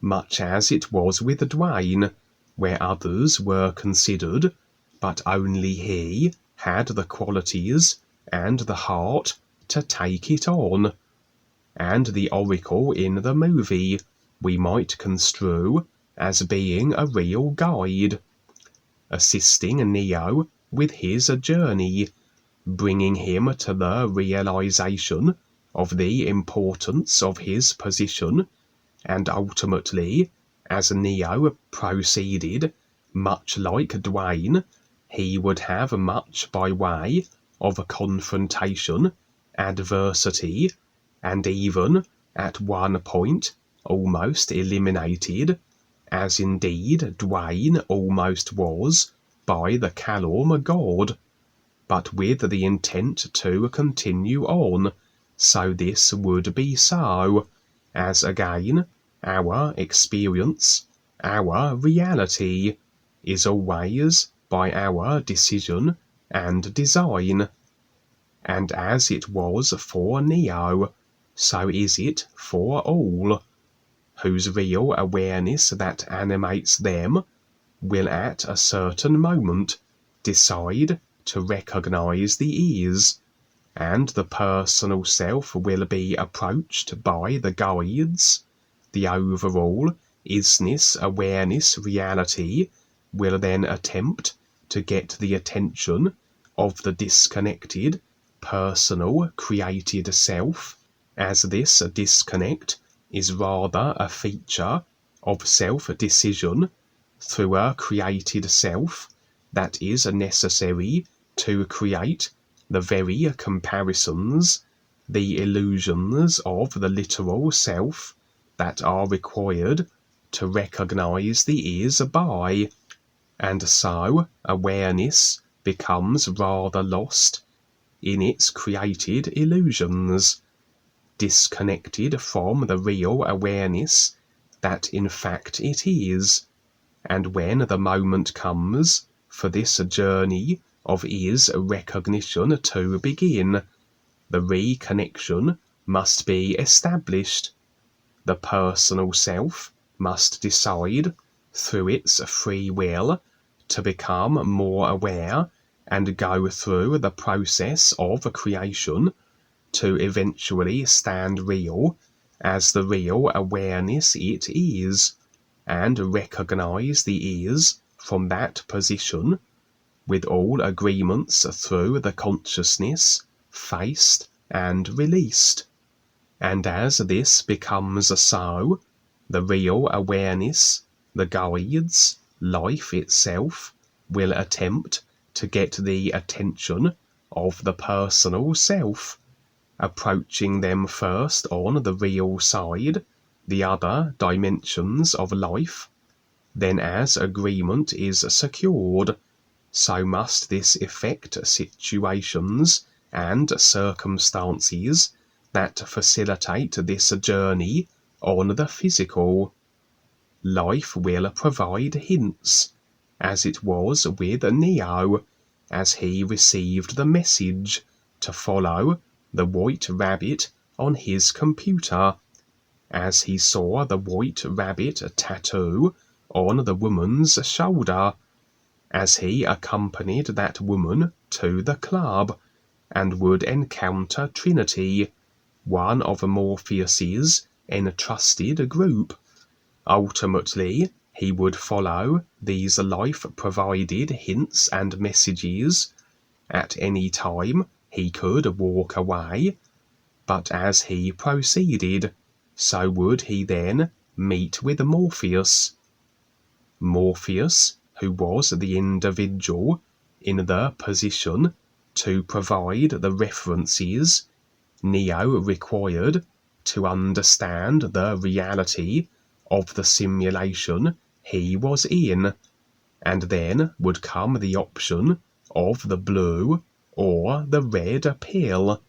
much as it was with Dwayne, where others were considered, but only he had the qualities and the heart to take it on. And the Oracle in the movie we might construe as being a real guide, assisting Neo with his journey, bringing him to the realization of the importance of his position, and ultimately, as Neo proceeded, much like Dwayne, he would have much by way of confrontation, adversity, and even, at one point, almost eliminated, as indeed Dwayne almost was, by the Callum god, but with the intent to continue on, so this would be so, as again, our experience, our reality, is always by our decision and design. And as it was for Neo, so is it for all, whose real awareness that animates them will at a certain moment decide to recognize the ease, and the personal self will be approached by the guides. The overall isness awareness reality will then attempt to get the attention of the disconnected, personal, created self, as this disconnect is rather a feature of self-decision through a created self that is necessary to create the very comparisons, the illusions of the literal self that are required to recognize the ease by, and so awareness becomes rather lost in its created illusions, disconnected from the real awareness that in fact it is. And when the moment comes for this journey of is recognition to begin, the reconnection must be established. The personal self must decide, through its free will, to become more aware and go through the process of creation, to eventually stand real as the real awareness it is, and recognize the ease from that position, with all agreements through the consciousness faced and released. And as this becomes so, the real awareness, the guides, life itself, will attempt to get the attention of the personal self, approaching them first on the real side, the other dimensions of life. Then as agreement is secured, so must this effect situations and circumstances that facilitate this journey on the physical. Life will provide hints, as it was with Neo, as he received the message to follow the white rabbit on his computer, as he saw the white rabbit tattoo on the woman's shoulder, as he accompanied that woman to the club, and would encounter Trinity, one of Morpheus's entrusted group, Ultimately, he would follow these life-provided hints and messages. At any time, he could walk away, but as he proceeded, so would he then meet with Morpheus. Morpheus, who was the individual in the position to provide the references Neo required to understand the reality of the simulation he was in, and then would come the option of the blue or the red pill,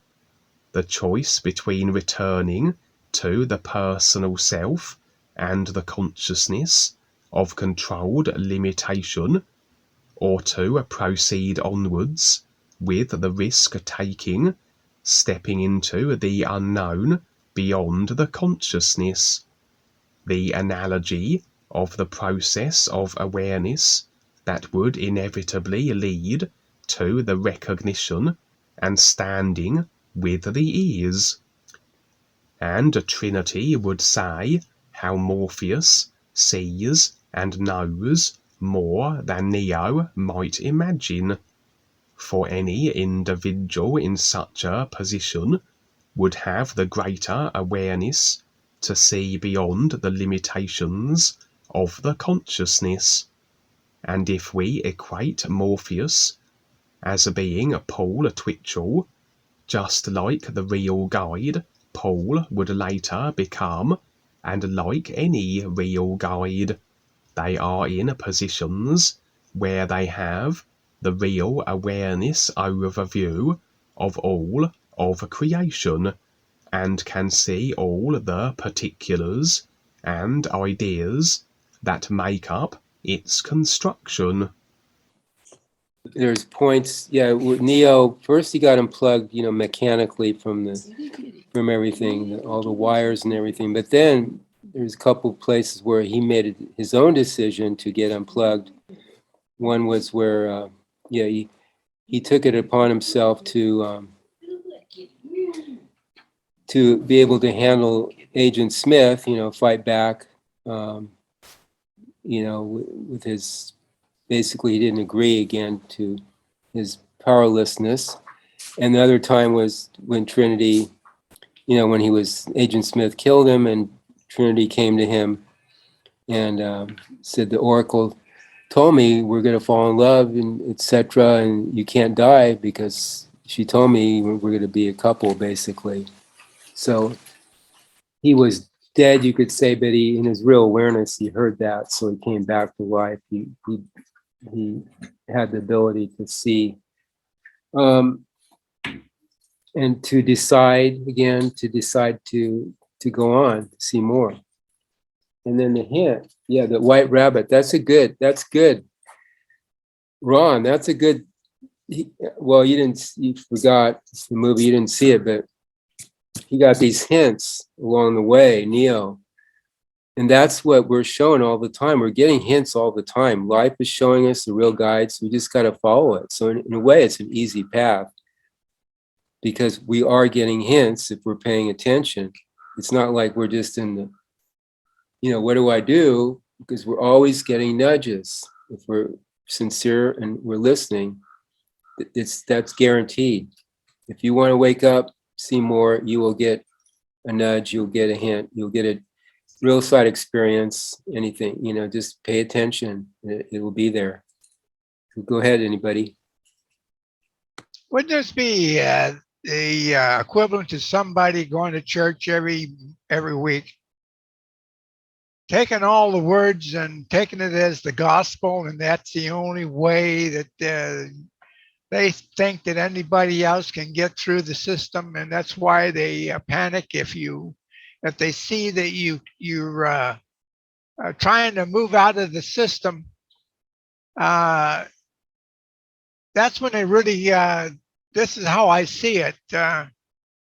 the choice between returning to the personal self and the consciousness of controlled limitation, or to proceed onwards with the risk-taking, stepping into the unknown beyond the consciousness. The analogy of the process of awareness that would inevitably lead to the recognition and standing with the ears. And Trinity would say how Morpheus sees and knows more than Neo might imagine, for any individual in such a position would have the greater awareness to see beyond the limitations of the consciousness. And if we equate Morpheus as being Paul Twitchell, just like the real guide Paul would later become, and like any real guide, they are in positions where they have the real awareness overview of all of creation, and can see all the particulars and ideas that make up its construction. There's points, yeah. With Neo, first he got unplugged, mechanically from everything, all the wires and everything. But then there's a couple places where he made his own decision to get unplugged. One was where, he took it upon himself to be able to handle Agent Smith, fight back, with his, basically he didn't agree again to his powerlessness. And the other time was when Trinity, when Agent Smith killed him, and Trinity came to him and said, the Oracle told me we're going to fall in love, and etc., and you can't die because she told me we're going to be a couple, basically. So he was dead, you could say, but in his real awareness, he heard that, so he came back to life. He had the ability to see, and to decide to go on, to see more. And then the hint, the white rabbit, that's good. Ron, that's a good, you forgot the movie, you didn't see it, but he got these hints along the way, Neo. And that's what we're showing all the time. We're getting hints all the time. Life is showing us the real guides. We just got to follow it. So in a way, it's an easy path because we are getting hints if we're paying attention. It's not like we're just in the, what do I do? Because we're always getting nudges. If we're sincere and we're listening, that's guaranteed. If you want to wake up, see more, you will get a nudge, you'll get a hint, you'll get a real side experience, anything, just pay attention. It will be there. Go ahead, anybody. Wouldn't this be the equivalent to somebody going to church every week, taking all the words and taking it as the gospel, and that's the only way that they think that anybody else can get through the system, and that's why they panic if they see that you're trying to move out of the system. That's when they really. This is how I see it.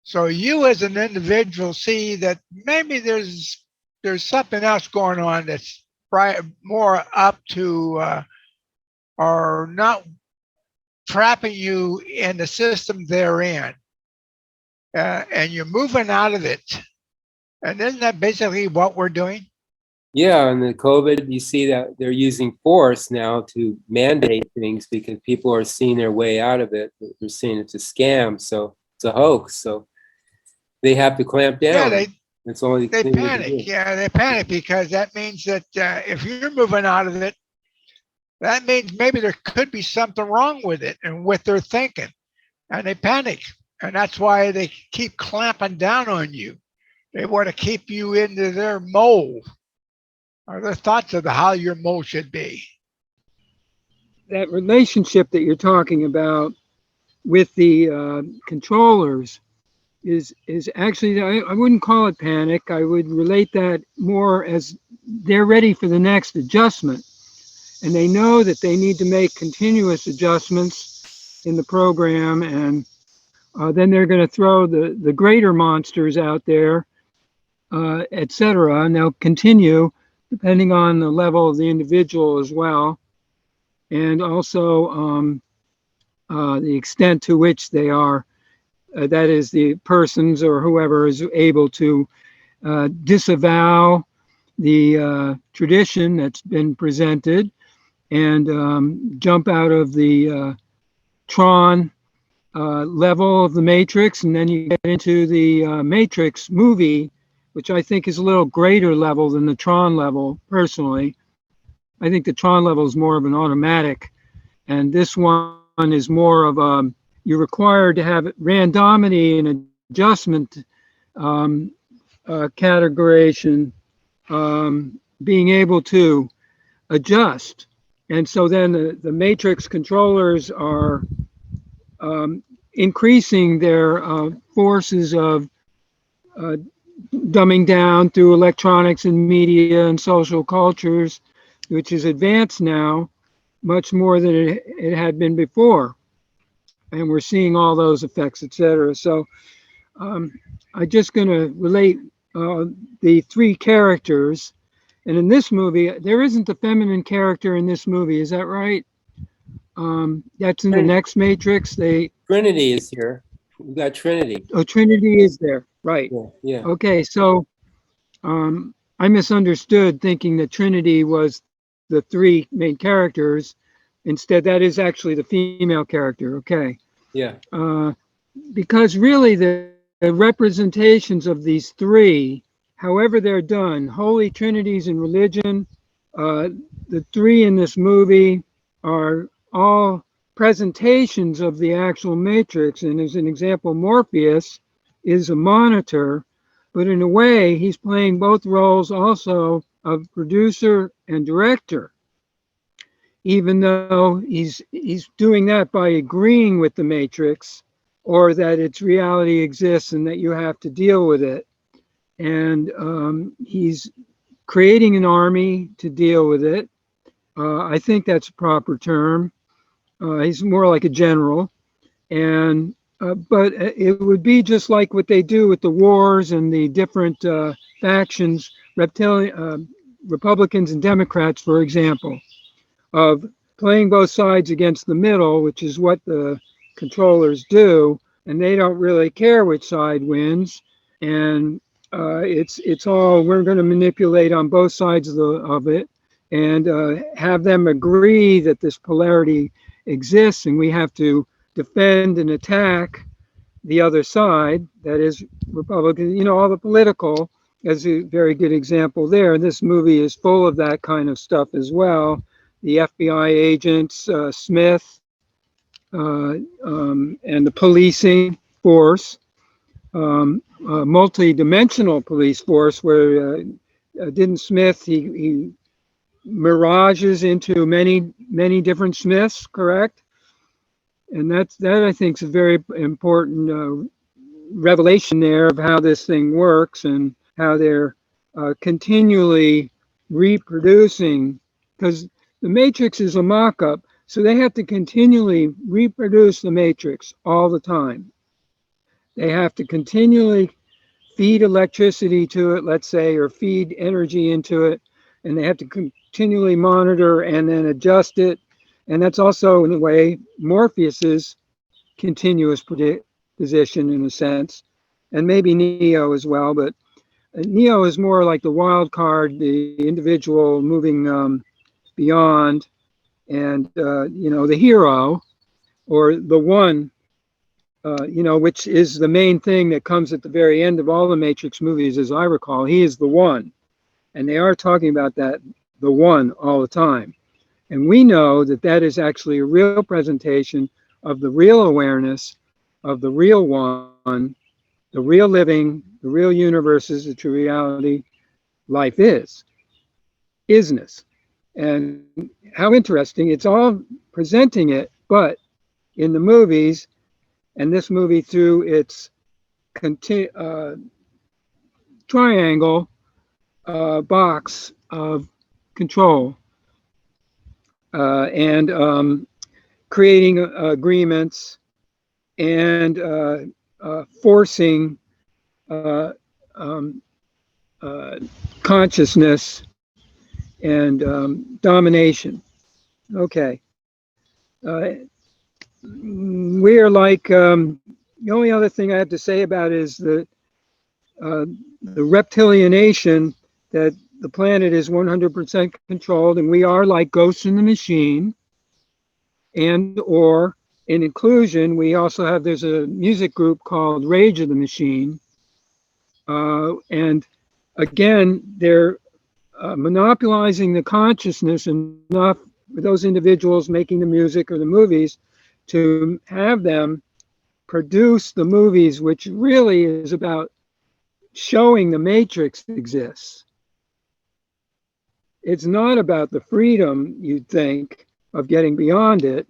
So you, as an individual, see that maybe there's something else going on that's more up to or not trapping you in the system they're in, and you're moving out of it. And isn't that basically what we're doing? Yeah, and the COVID, you see that they're using force now to mandate things because people are seeing their way out of it. They're seeing it's a scam, so it's a hoax. So they have to clamp Yeah, down. That's the only they thing they can panic. do. Yeah, they panic because that means that if you're moving out of it, that means maybe there could be something wrong with it and what they're thinking. And they panic. And that's why they keep clamping down on you. They want to keep you into their mold or their thoughts of how your mold should be. That relationship that you're talking about with the controllers is actually, I wouldn't call it panic. I would relate that more as they're ready for the next adjustment, and they know that they need to make continuous adjustments in the program, and then they're going to throw the greater monsters out there, etc. And they'll continue depending on the level of the individual as well, and also the extent to which they are, that is, the persons or whoever is able to disavow the tradition that's been presented and jump out of the Tron level of the Matrix, and then you get into the Matrix movie, which I think is a little greater level than the Tron level, personally. I think the Tron level is more of an automatic, and this one is more of a, you're required to have randomity and adjustment categorization, being able to adjust. And so then the matrix controllers are increasing their forces of dumbing down through electronics and media and social cultures, which is advanced now much more than it had been before. And we're seeing all those effects, etc. So I'm just going to relate the three characters. And in this movie, there isn't a feminine character in this movie. Is that right? That's in the next Matrix. Trinity is here. We've got Trinity. Oh, Trinity is there. Right. Yeah. Okay, so I misunderstood thinking that Trinity was the three main characters. Instead, that is actually the female character. Okay. Yeah. Because really the representations of these three, however they're done, holy trinities in religion, the three in this movie are all presentations of the actual matrix. And as an example, Morpheus is a monitor, but in a way he's playing both roles also of producer and director, even though he's doing that by agreeing with the matrix, or that its reality exists and that you have to deal with it. And he's creating an army to deal with it. I think that's a proper term. He's more like a general. And but it would be just like what they do with the wars and the different factions, Republicans and Democrats, for example, of playing both sides against the middle, which is what the controllers do, and they don't really care which side wins. And it's all, we're going to manipulate on both sides of it and have them agree that this polarity exists, and we have to defend and attack the other side, that is Republican, all the political, as a very good example there. This movie is full of that kind of stuff as well. The FBI agents, Smith, and the policing force, multi-dimensional police force, where didn't Smith, he mirages into many different Smiths, correct? And that I think is a very important revelation there of how this thing works and how they're continually reproducing, because the matrix is a mock-up, so they have to continually reproduce the matrix all the time. They have to continually feed electricity to it, let's say, or feed energy into it, and they have to continually monitor and then adjust it. And that's also, in a way, Morpheus's continuous position, in a sense, and maybe Neo as well. But Neo is more like the wild card, the individual moving beyond, and the hero or the one, which is the main thing that comes at the very end of all the Matrix movies, as I recall. He is the one, and they are talking about that, the one, all the time. And we know that that is actually a real presentation of the real awareness of the real one, the real living, the real universe is the true reality. Life is, isness. And how interesting, it's all presenting it, but in the movies, and this movie through its triangle box of control and creating agreements and forcing consciousness and domination. Okay. We are like, the only other thing I have to say about it is the reptilianation, that the planet is 100% controlled, and we are like ghosts in the machine. And or in inclusion, we also have, there's a music group called Rage of the Machine. And again, they're monopolizing the consciousness enough for those individuals making the music or the movies to have them produce the movies, which really is about showing the Matrix exists. It's not about the freedom, you'd think, of getting beyond it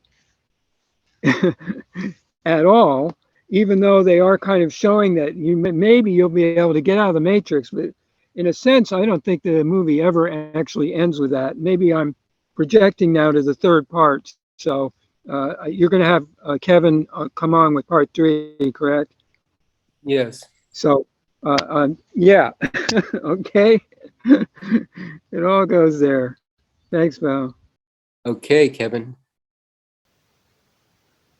at all, even though they are kind of showing that maybe you'll be able to get out of the Matrix. But in a sense, I don't think the movie ever actually ends with that. Maybe I'm projecting now to the third part. So you're going to have Kevin come on with part 3, correct? Yes. So, yeah, okay. It all goes there. Thanks, Val. Okay, Kevin.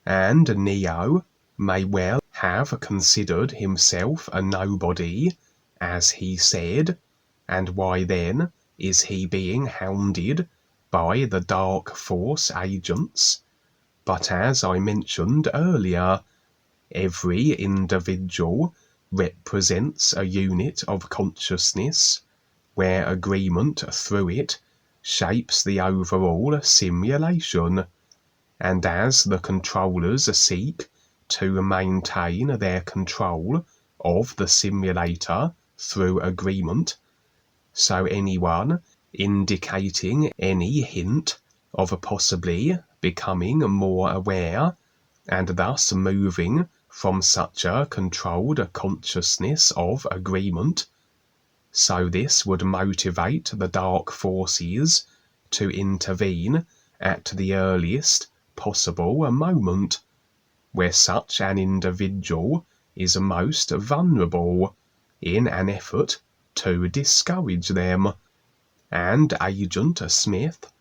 And Neo may well have considered himself a nobody, as he said, and why then is he being hounded by the dark force agents? But as I mentioned earlier, every individual represents a unit of consciousness, where agreement through it shapes the overall simulation. And as the controllers seek to maintain their control of the simulator through agreement, so anyone indicating any hint of possibly becoming more aware and thus moving from such a controlled consciousness of agreement, so this would motivate the dark forces to intervene at the earliest possible moment, where such an individual is most vulnerable, in an effort to discourage them. And Agent Smith,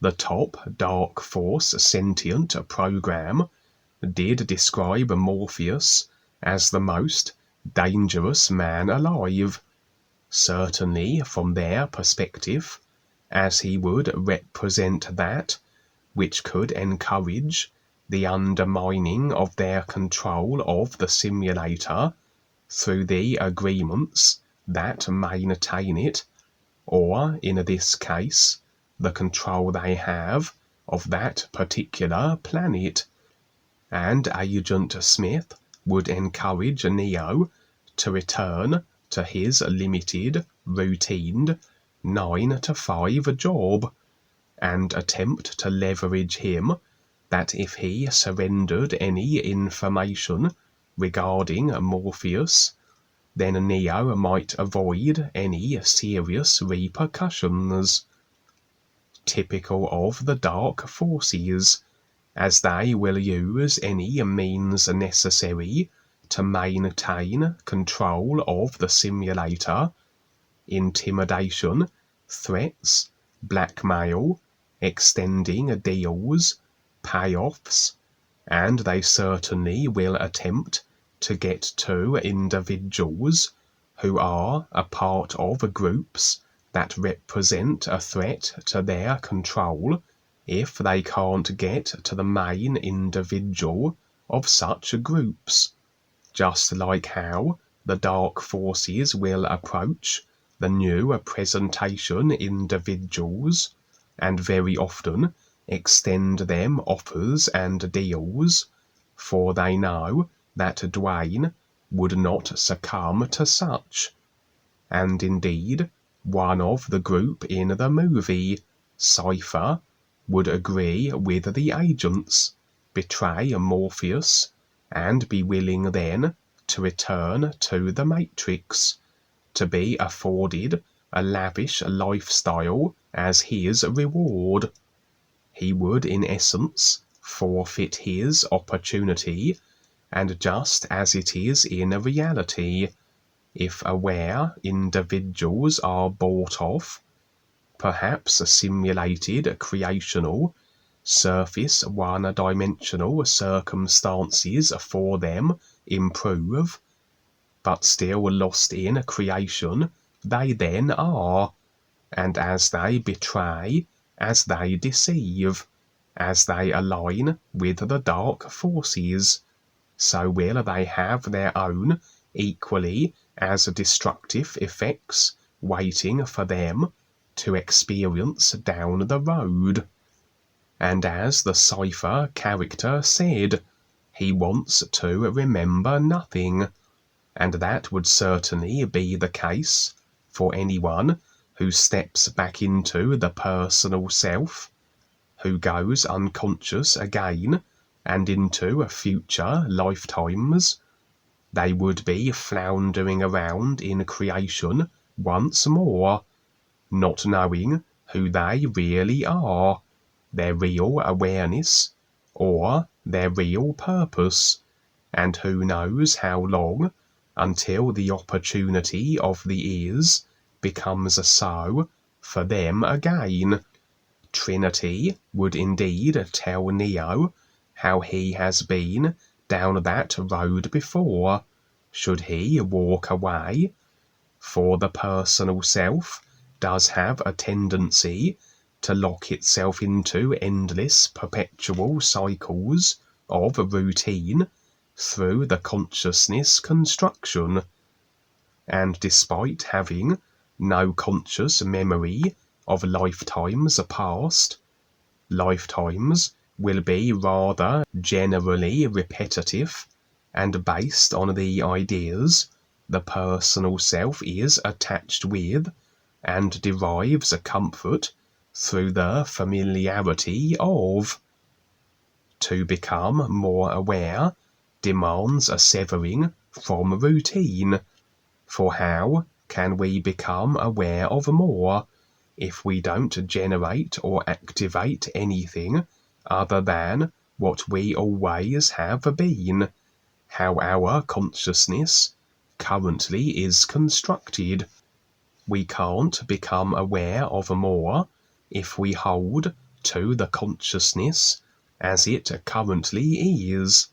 the top dark force sentient program, did describe Morpheus as the most dangerous man alive, certainly from their perspective, as he would represent that which could encourage the undermining of their control of the simulator through the agreements that maintain it, or in this case, the control they have of that particular planet. And Agent Smith would encourage Neo to return to his limited, routine 9-to-5 job, and attempt to leverage him, that if he surrendered any information regarding Morpheus, then Neo might avoid any serious repercussions. Typical of the dark forces, as they will use any means necessary to maintain control of the simulator: intimidation, threats, blackmail, extending deals, payoffs, and they certainly will attempt to get to individuals who are a part of groups that represent a threat to their control if they can't get to the main individual of such groups, just like how the dark forces will approach the new presentation individuals and very often extend them offers and deals, for they know that Dwayne would not succumb to such. And indeed, one of the group in the movie, Cypher, would agree with the agents, betray Morpheus, and be willing then to return to the Matrix, to be afforded a lavish lifestyle as his reward. He would, in essence, forfeit his opportunity, and just as it is in reality, if aware individuals are bought off, perhaps simulated creational, surface one-dimensional circumstances for them improve, but still lost in creation they then are, and as they betray, as they deceive, as they align with the dark forces, so will they have their own equally as destructive effects waiting for them to experience down the road. And as the Cypher character said, he wants to remember nothing, and that would certainly be the case for anyone who steps back into the personal self, who goes unconscious again and into future lifetimes. They would be floundering around in creation once more, not knowing who they really are, their real awareness, or their real purpose, and who knows how long until the opportunity of the ears becomes so for them again. Trinity would indeed tell Neo how he has been down that road before, should he walk away, for the personal self does have a tendency to lock itself into endless perpetual cycles of routine through the consciousness construction, and despite having no conscious memory of lifetimes past, lifetimes will be rather generally repetitive and based on the ideas the personal self is attached with and derives a comfort through the familiarity of. To become more aware demands a severing from routine, for how can we become aware of more if we don't generate or activate anything other than what we always have been, how our consciousness currently is constructed? We can't become aware of more if we hold to the consciousness as it currently is,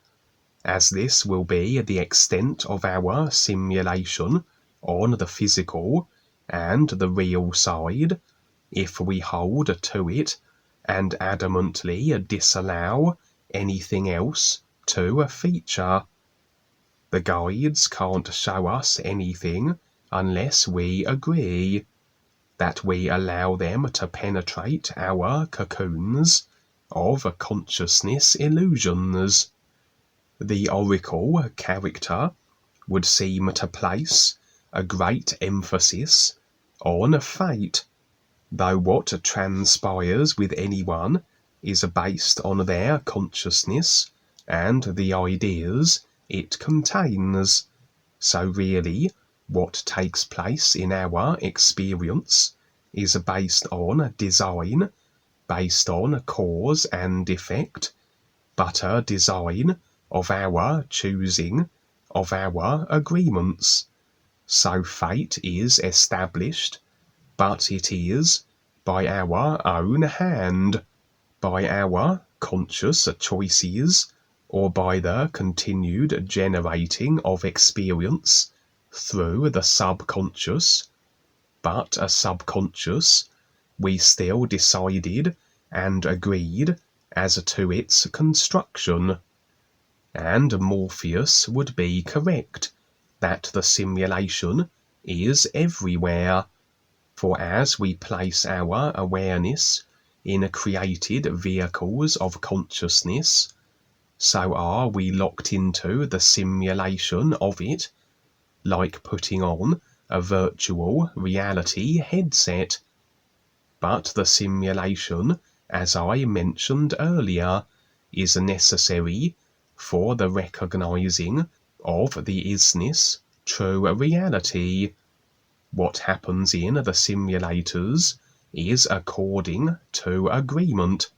as this will be the extent of our simulation on the physical and the real side, if we hold to it and adamantly disallow anything else to feature. The guides can't show us anything unless we agree, that we allow them to penetrate our cocoons of consciousness illusions. The oracle character would seem to place a great emphasis on fate, though what transpires with anyone is based on their consciousness and the ideas it contains. So really, what takes place in our experience is based on design, based on cause and effect, but a design of our choosing, of our agreements. So fate is established, but it is by our own hand, by our conscious choices, or by the continued generating of experience through the subconscious, but a subconscious we still decided and agreed as to its construction. And Morpheus would be correct that the simulation is everywhere, for as we place our awareness in created vehicles of consciousness, so are we locked into the simulation of it, like putting on a virtual reality headset. But the simulation, as I mentioned earlier, is necessary for the recognizing of the isness true reality. What happens in the simulators is according to agreement,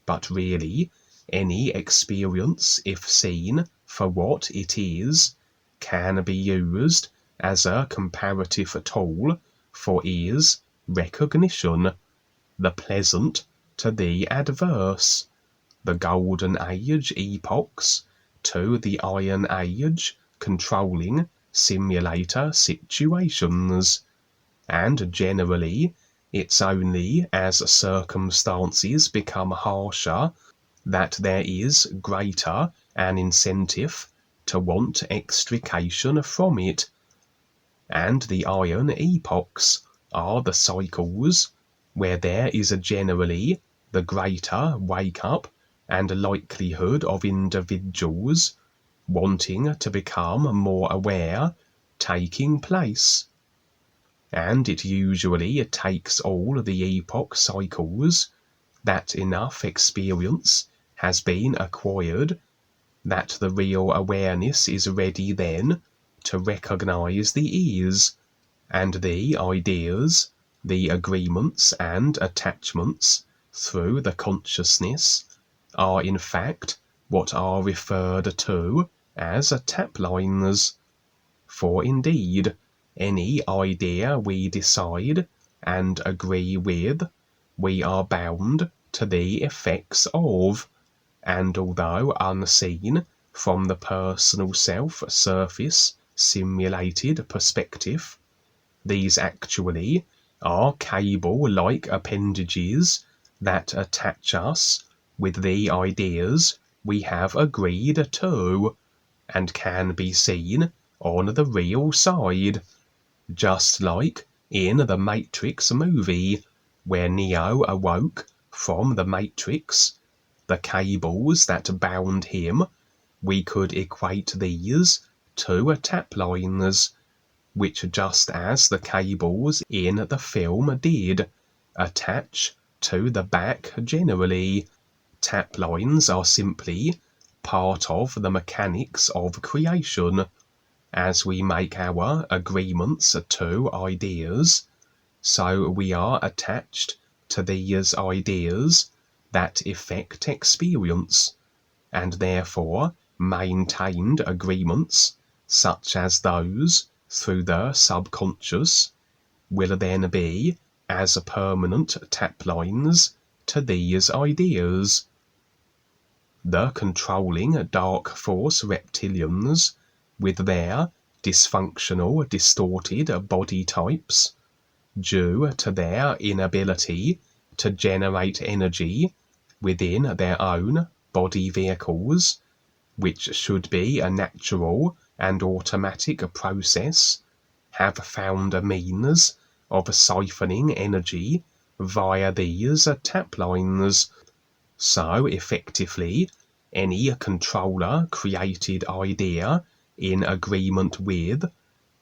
but really any experience, if seen for what it is, can be used as a comparative tool for is recognition, the pleasant to the adverse, the golden age epochs to the iron age controlling simulator situations, and generally it's only as circumstances become harsher that there is greater an incentive to want extrication from it. And the iron epochs are the cycles where there is generally the greater wake-up and likelihood of individuals wanting to become more aware taking place. And it usually takes all the epoch cycles that enough experience has been acquired that the real awareness is ready then to recognize the is, and the ideas, the agreements and attachments through the consciousness are in fact what are referred to as tap lines. For indeed, any idea we decide and agree with, we are bound to the effects of, and although unseen from the personal self surface simulated perspective, these actually are cable-like appendages that attach us with the ideas we have agreed to, and can be seen on the real side, just like in the Matrix movie, where Neo awoke from the Matrix. The cables that bound him, we could equate these to tap lines, which, just as the cables in the film did, attach to the back generally. Tap lines are simply part of the mechanics of creation. As we make our agreements to ideas, so we are attached to these ideas that effect experience, and therefore maintained agreements, such as those through the subconscious, will then be as permanent tap lines to these ideas. The controlling dark force reptilians, with their dysfunctional, distorted body types, due to their inability to generate energy within their own body vehicles, which should be a natural and automatic process, have found a means of siphoning energy via these tap lines. So effectively, any controller created idea in agreement with,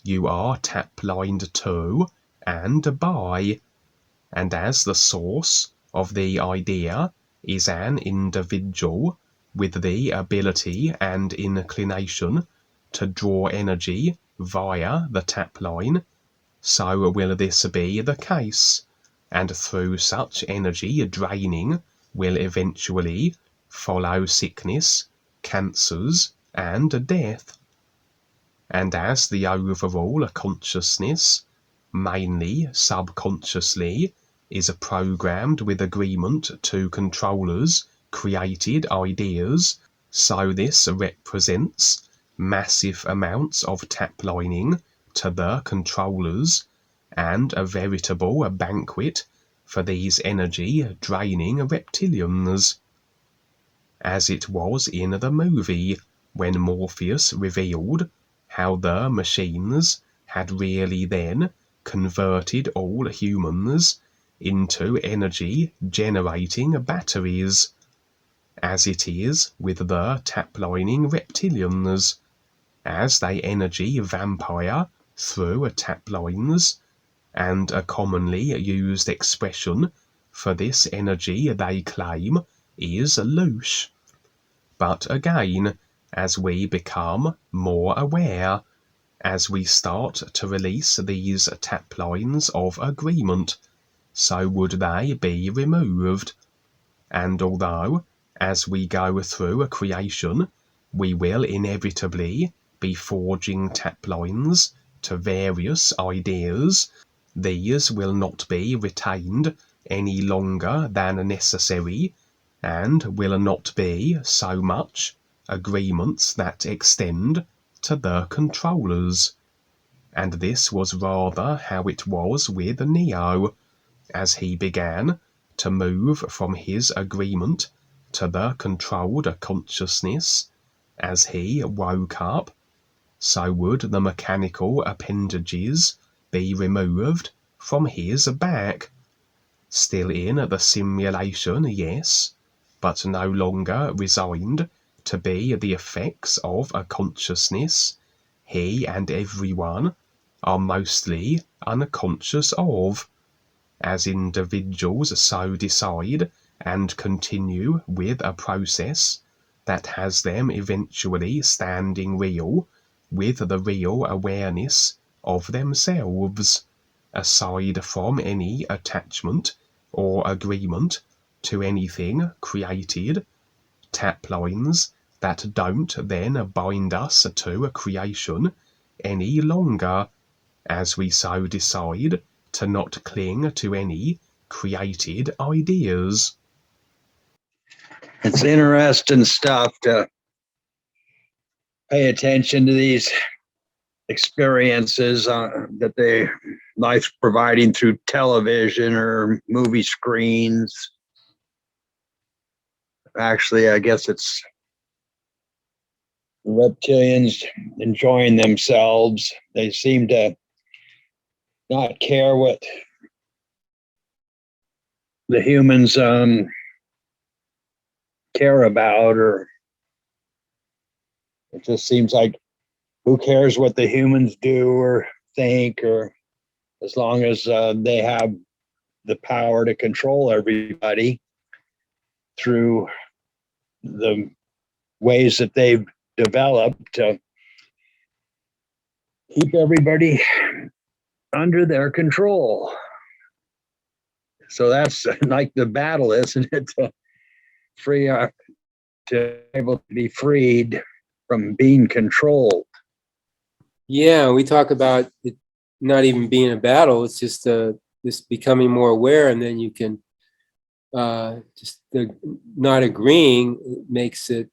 you are tap-lined to and by, and as the source of the idea is an individual with the ability and inclination to draw energy via the tap line, so will this be the case, and through such energy draining will eventually follow sickness, cancers, and death. And as the overall consciousness, mainly subconsciously, is programmed with agreement to controllers' created ideas, so this represents massive amounts of tap lining to the controllers, and a veritable banquet for these energy-draining reptilians. As it was in the movie when Morpheus revealed how the machines had really then converted all humans into energy-generating batteries, as it is with the tap-lining reptilians, as they energy vampire through tap lines, and a commonly used expression for this energy they claim is louche. But again, as we become more aware, as we start to release these tap lines of agreement, so would they be removed. And although, as we go through a creation, we will inevitably be forging tap lines to various ideas, these will not be retained any longer than necessary, and will not be so much agreements that extend to the controllers. And this was rather how it was with Neo, as he began to move from his agreement to the controlled consciousness. As he woke up, so would the mechanical appendages be removed from his back. Still in the simulation, yes, but no longer resigned to be the effects of a consciousness he and everyone are mostly unconscious of, as individuals so decide and continue with a process that has them eventually standing real with the real awareness of themselves, aside from any attachment or agreement to anything created, tap lines that don't then bind us to a creation any longer, as we so decide to not cling to any created ideas. It's interesting stuff to pay attention to these experiences that life's providing through television or movie screens. Actually, I guess it's reptilians enjoying themselves. They seem to not care what the humans care about, or it just seems like who cares what the humans do or think, or as long as they have the power to control everybody through the ways that they've developed to keep everybody under their control. So that's like the battle, isn't it? To be able to be freed from being controlled. Yeah, we talk about it not even being a battle. It's just becoming more aware, and then you can not agreeing makes it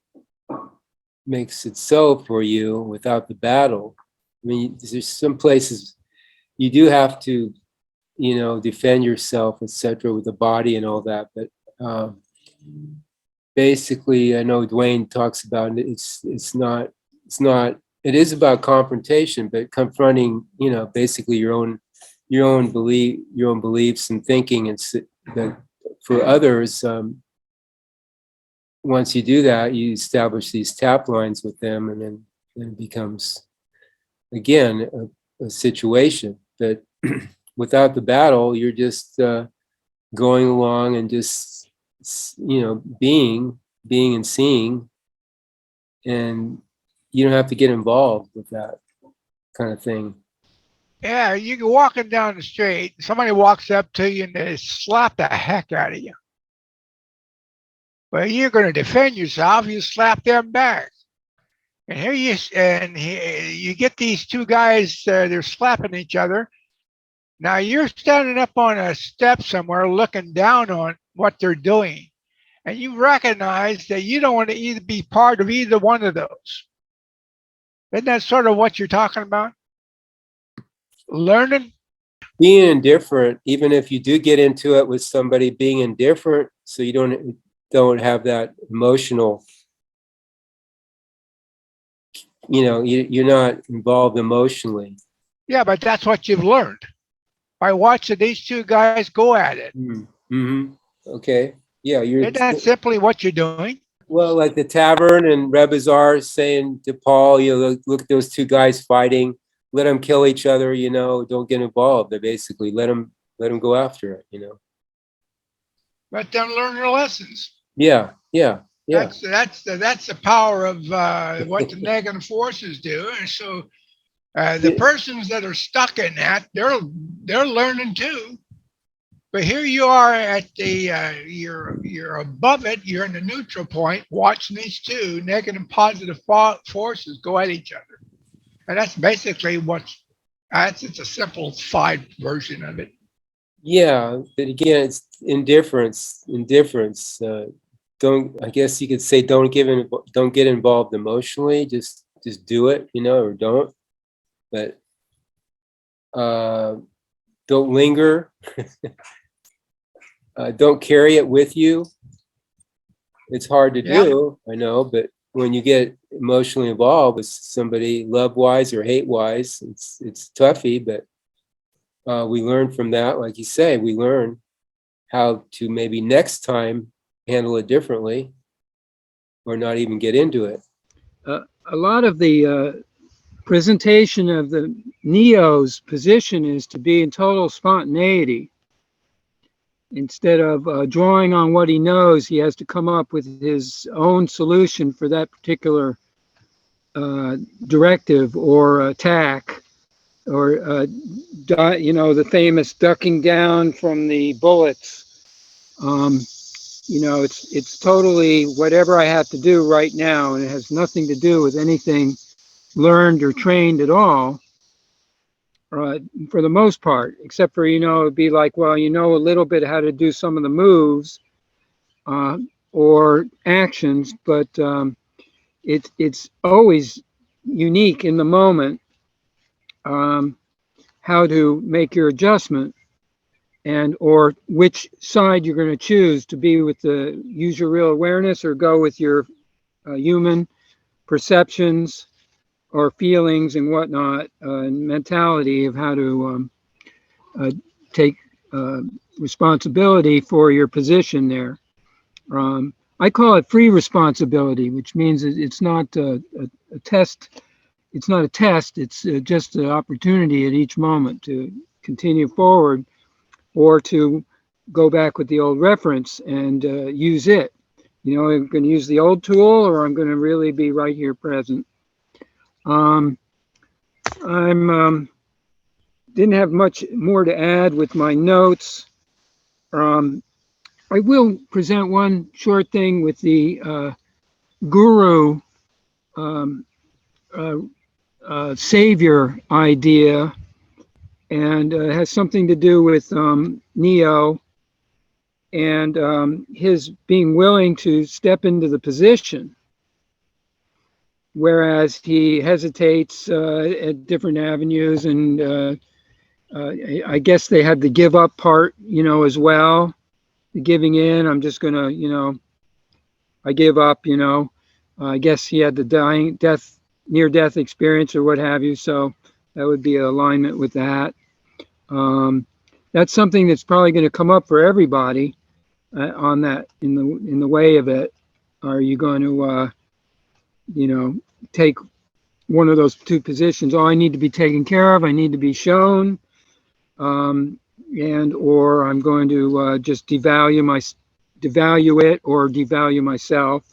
so for you without the battle. I mean, there's some places you do have to, defend yourself, etc., with the body and all that. But basically, I know Dwayne talks about it. It's not. It is about confrontation, but confronting, basically your own beliefs and thinking, and that for others. Once you do that, you establish these tap lines with them, and then it becomes, again, a situation that without the battle, you're just going along and just, being and seeing, and you don't have to get involved with that kind of thing. Yeah, you're walking down the street, somebody walks up to you and they slap the heck out of you. Well, you're going to defend yourself. You slap them back, and you get these two guys. They're slapping each other. Now you're standing up on a step somewhere, looking down on what they're doing, and you recognize that you don't want to either be part of either one of those. Isn't that sort of what you're talking about? Learning. Being indifferent, even if you do get into it with somebody, being indifferent, so you don't have that emotional, you're not involved emotionally. Yeah, but that's what you've learned by watching these two guys go at it. Mm-hmm. Okay. Yeah, Isn't that simply what you're doing? well, like the tavern and Rebazar saying to Paul, look at those two guys fighting. Let them kill each other. Don't get involved. They basically let them go after it. Let them learn their lessons. Yeah. That's the power of what the negative forces do. And so the persons that are stuck in that, they're learning too. But here you are at the you're above it. You're in the neutral point, watching these two negative and positive forces go at each other, and that's basically it's a simplified version of it. Yeah, but again, it's indifference. I guess you could say don't get involved emotionally. Just do it, or don't. But don't linger. Don't carry it with you. It's hard to do, I know, but when you get emotionally involved with somebody, love-wise or hate-wise, it's toughy, but we learn from that. Like you say, we learn how to maybe next time handle it differently or not even get into it. A lot of the presentation of the Neo's position is to be in total spontaneity. Instead of drawing on what he knows, he has to come up with his own solution for that particular directive or attack, or the famous ducking down from the bullets. It's totally whatever I have to do right now, and it has nothing to do with anything learned or trained at all. For the most part, except for, it'd be like, well, a little bit how to do some of the moves or actions, but it's always unique in the moment how to make your adjustment and or which side you're going to choose to be with use your real awareness or go with your human perceptions or feelings and whatnot, and mentality of how to take responsibility for your position there. I call it free responsibility, which means it's not a test. It's not a test. It's just an opportunity at each moment to continue forward or to go back with the old reference and use it. I'm going to use the old tool, or I'm going to really be right here present. Didn't have much more to add with my notes. I will present one short thing with the guru savior idea, and it has something to do with Neo and his being willing to step into the position, whereas he hesitates at different avenues, and I guess they had the give up part, as well. The giving in, I'm just gonna, I give up, I guess he had the near death experience or what have you, so that would be alignment with that. That's something that's probably going to come up for everybody on that in the way of it. Are you going to take one of those two positions? Oh, I need to be taken care of, I need to be shown, and or I'm going to just devalue it or devalue myself.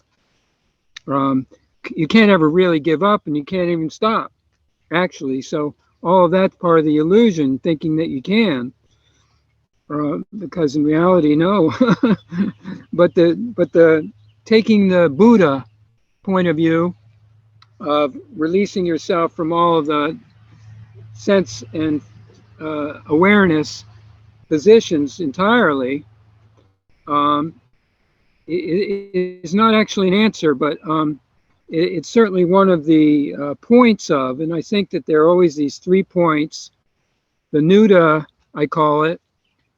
You can't ever really give up, and you can't even stop, actually. So all of that's part of the illusion, thinking that you can, because in reality, no. but the taking the Buddha point of view of releasing yourself from all of the sense and awareness positions entirely, it is not actually an answer, but it's certainly one of the points of, and I think that there are always these 3 points the nuda, I call it,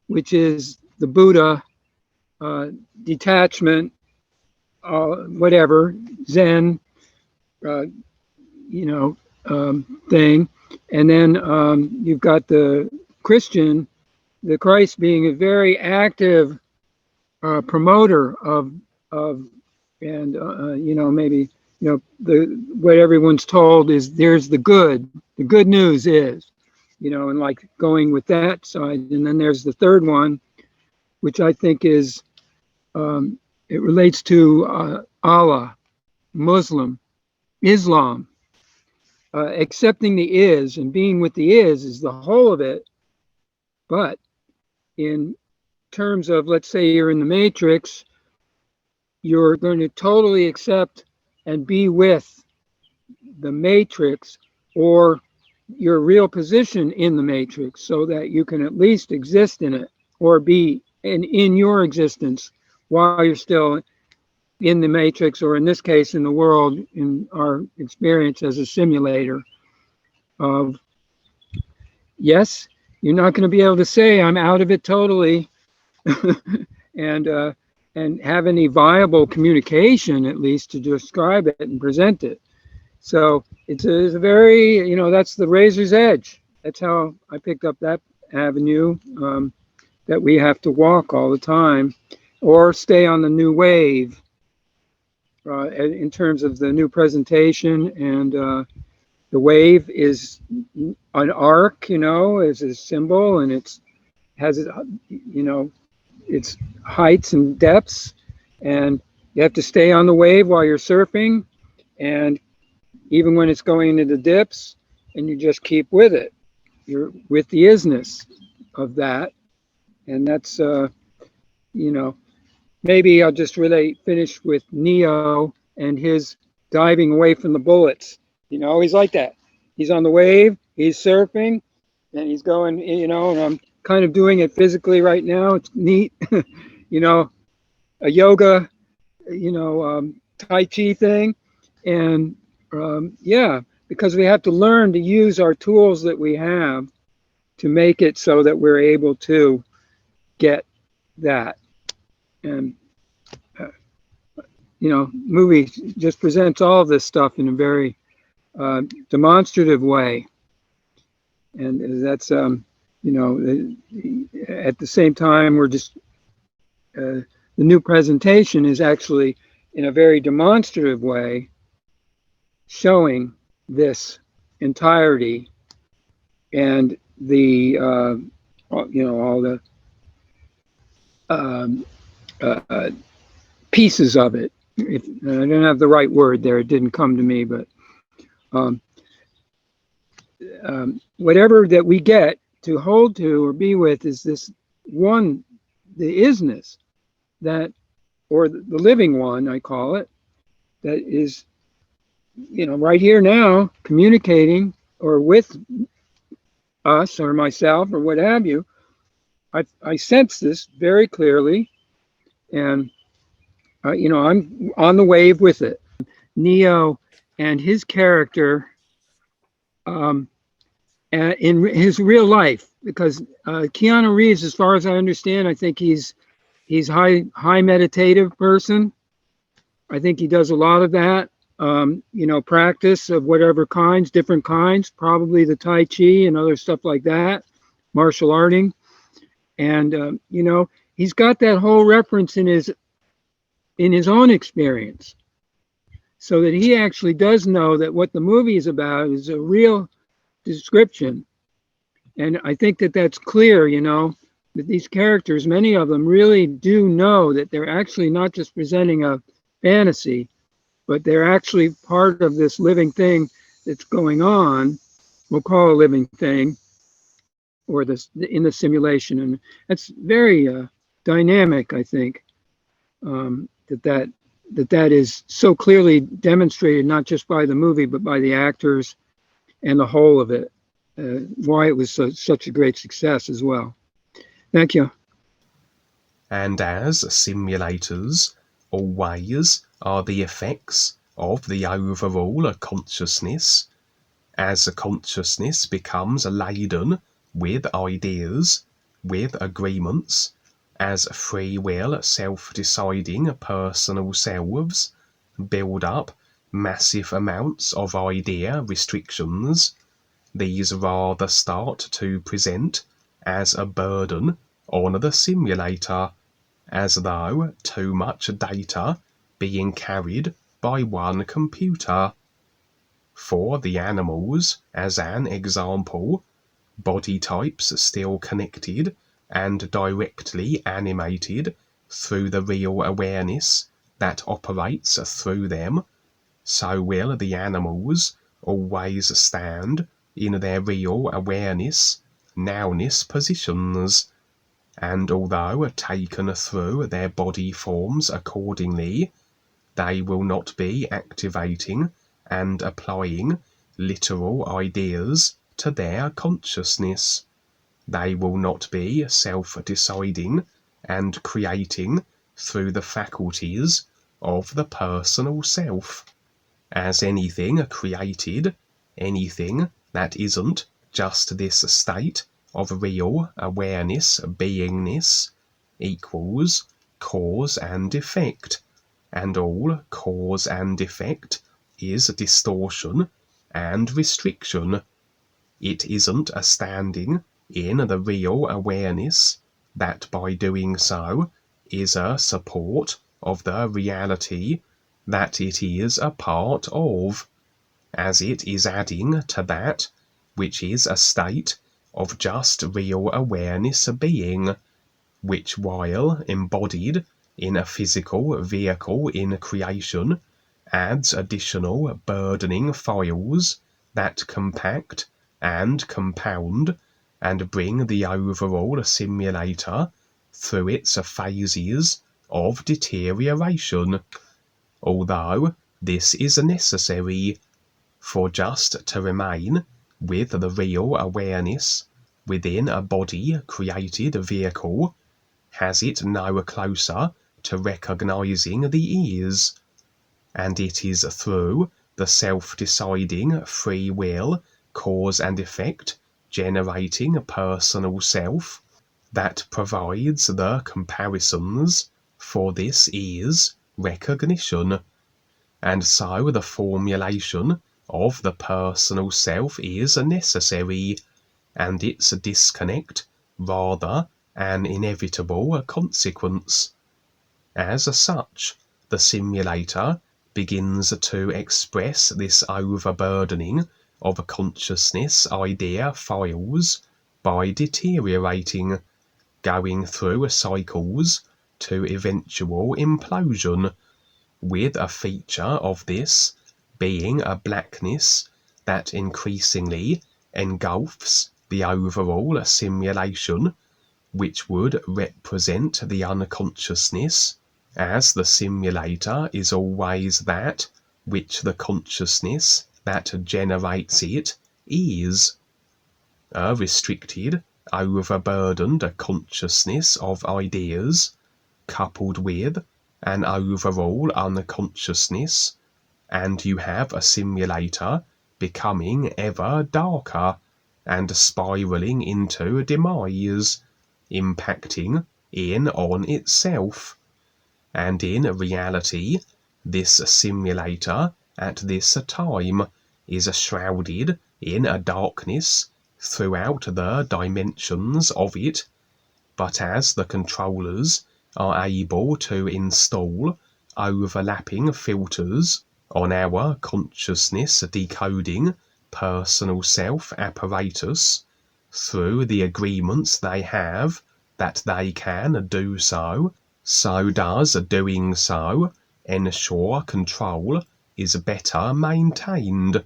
which is the Buddha, detachment, whatever, Zen, thing. And then you've got the Christian, the Christ being a very active promoter of and maybe what everyone's told is there's the good news is, and like going with that side. And then there's the third one, which I think is it relates to Allah, Islam, accepting the is and being with the is the whole of it. But in terms of, let's say you're in the Matrix, you're going to totally accept and be with the Matrix or your real position in the Matrix so that you can at least exist in it or be in your existence while you're still in the Matrix, or in this case, in the world, in our experience as a simulator of, yes, you're not going to be able to say I'm out of it totally and have any viable communication, at least to describe it and present it. So it's a very, that's the razor's edge. That's how I picked up that avenue that we have to walk all the time, or stay on the new wave in terms of the new presentation. And the wave is an arc, is a symbol, and it's has its heights and depths, and you have to stay on the wave while you're surfing, and even when it's going into the dips, and you just keep with it. You're with the isness of that, and that's maybe I'll just finish with Neo and his diving away from the bullets. He's like that. He's on the wave, he's surfing, and he's going, and I'm kind of doing it physically right now. It's neat. A yoga, Tai Chi thing. And because we have to learn to use our tools that we have to make it so that we're able to get that. And, movie just presents all of this stuff in a very demonstrative way. And that's, at the same time, we're just, the new presentation is actually in a very demonstrative way showing this entirety and the, all the pieces of it. I don't have the right word there. It didn't come to me, but whatever that we get to hold to or be with is this one, the isness that, or the living one, I call it, that is, right here now, communicating or with us or myself or what have you. I sense this very clearly, and I'm on the wave with it. Neo and his character in his real life, because Keanu Reeves, as far as I understand, I think he's high meditative person. I think he does a lot of that, practice of whatever kinds, different kinds, probably the Tai Chi and other stuff like that, martial arting. And, he's got that whole reference in his own experience, so that he actually does know that what the movie is about is a real description. And I think that that's clear, that these characters, many of them really do know that they're actually not just presenting a fantasy, but they're actually part of this living thing that's going on. We'll call a living thing, or this in the simulation. And that's very dynamic, I think, that is so clearly demonstrated, not just by the movie, but by the actors and the whole of it, why it was such a great success as well. Thank you. And as simulators always are the effects of the overall consciousness, as a consciousness becomes laden with ideas, with agreements, as free will, self-deciding personal selves, build up massive amounts of idea restrictions. These rather start to present as a burden on the simulator, as though too much data being carried by one computer. For the animals, as an example, body types still connected and directly animated through the real awareness that operates through them, so will the animals always stand in their real awareness, nowness positions, and although taken through their body forms accordingly, they will not be activating and applying literal ideas to their consciousness. They will not be self-deciding and creating through the faculties of the personal self. As anything created, anything that isn't just this state of real awareness beingness equals cause and effect, and all cause and effect is distortion and restriction. It isn't a standing in the real awareness that by doing so is a support of the reality that it is a part of, as it is adding to that which is a state of just real awareness being, which while embodied in a physical vehicle in creation, adds additional burdening files that compact and compound and bring the overall simulator through its phases of deterioration. Although this is necessary, for just to remain with the real awareness within a body-created vehicle has it no closer to recognizing the ears, and it is through the self-deciding free will, cause and effect generating personal self that provides the comparisons for this ears recognition, and so the formulation of the personal self is necessary, and its disconnect rather an inevitable consequence. As such, the simulator begins to express this overburdening of consciousness idea files by deteriorating, going through cycles to eventual implosion, with a feature of this being a blackness that increasingly engulfs the overall simulation, which would represent the unconsciousness, as the simulator is always that which the consciousness that generates it is. A restricted, overburdened consciousness of ideas, coupled with an overall unconsciousness, and you have a simulator becoming ever darker and spiraling into demise, impacting in on itself. And in reality, this simulator at this time is shrouded in a darkness throughout the dimensions of it, but as the controllers are able to install overlapping filters on our consciousness decoding personal self apparatus through the agreements they have that they can do so, so does doing so ensure control is better maintained.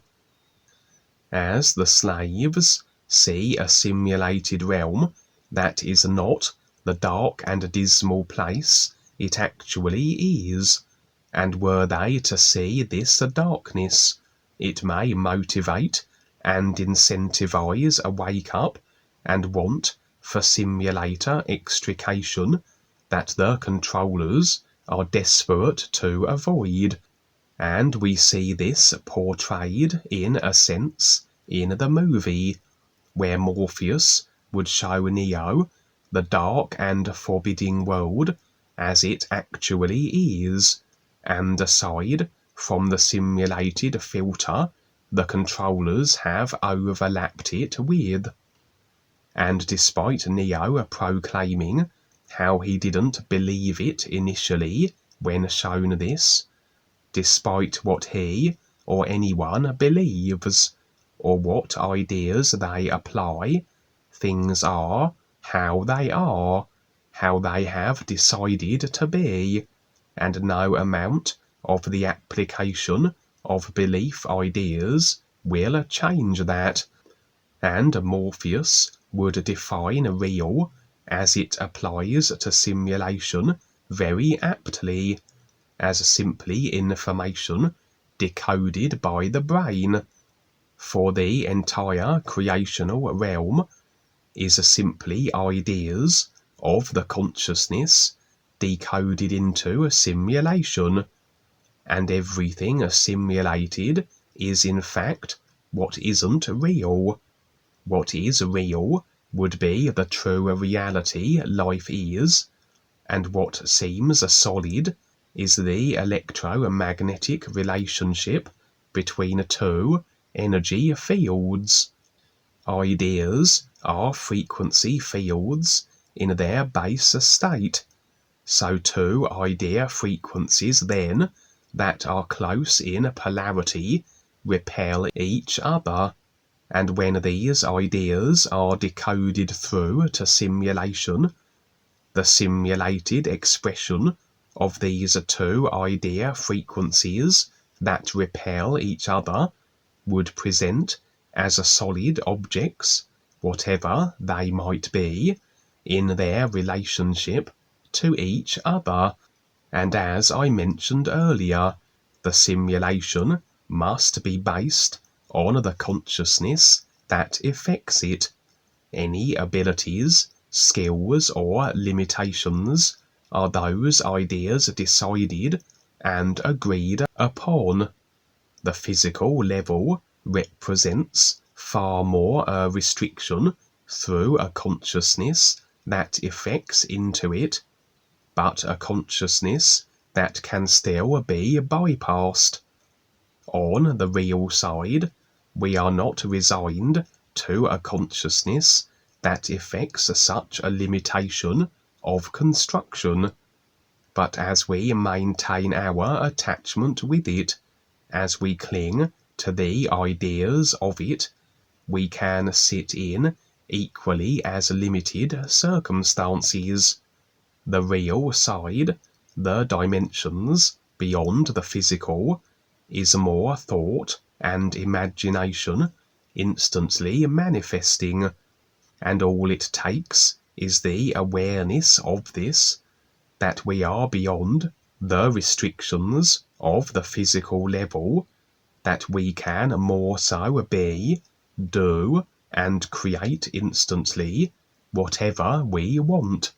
As the slaves see a simulated realm that is not the dark and dismal place it actually is, and were they to see this darkness, it may motivate and incentivize a wake-up and want for simulator extrication that the controllers are desperate to avoid. And we see this portrayed in a sense in the movie, where Morpheus would show Neo the dark and forbidding world as it actually is, and aside from the simulated filter the controllers have overlapped it with. And despite Neo proclaiming how he didn't believe it initially when shown this, despite what he or anyone believes, or what ideas they apply, things are how they are, how they have decided to be, and no amount of the application of belief ideas will change that. And Morpheus would define real as it applies to simulation very aptly, as simply information decoded by the brain, for the entire creational realm is simply ideas of the consciousness decoded into a simulation, and everything simulated is in fact what isn't real. What is real would be the true reality life is, and what seems solid is the electromagnetic relationship between two energy fields. Ideas are frequency fields in their base state, so two idea frequencies then that are close in polarity repel each other, and when these ideas are decoded through to simulation, the simulated expression of these two idea frequencies that repel each other would present as solid objects, whatever they might be, in their relationship to each other. And as I mentioned earlier, the simulation must be based on the consciousness that effects it. Any abilities, skills, or limitations are those ideas decided and agreed upon. The physical level represents far more a restriction through a consciousness that effects into it, but a consciousness that can still be bypassed. On the real side, we are not resigned to a consciousness that effects such a limitation of construction, but as we maintain our attachment with it, as we cling to the ideas of it, we can sit in equally as limited circumstances. The real side, the dimensions beyond the physical, is more thought and imagination instantly manifesting, and all it takes is the awareness of this, that we are beyond the restrictions of the physical level, that we can more so be, do, and create instantly whatever we want.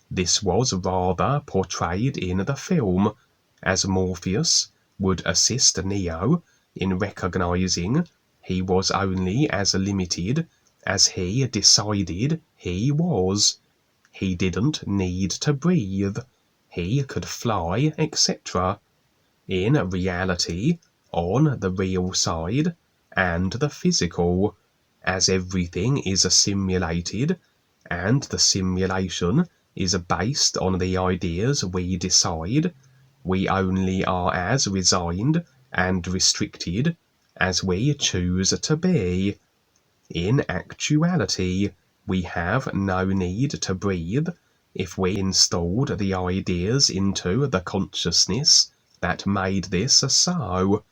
This was rather portrayed in the film, as Morpheus would assist Neo in recognizing he was only as limited as he decided he was. He didn't need to breathe, he could fly, etc. In reality, on the real side, and the physical, as everything is simulated, and the simulation is based on the ideas we decide, we only are as resigned and restricted as we choose to be. In actuality, we have no need to breathe if we installed the ideas into the consciousness that made this so,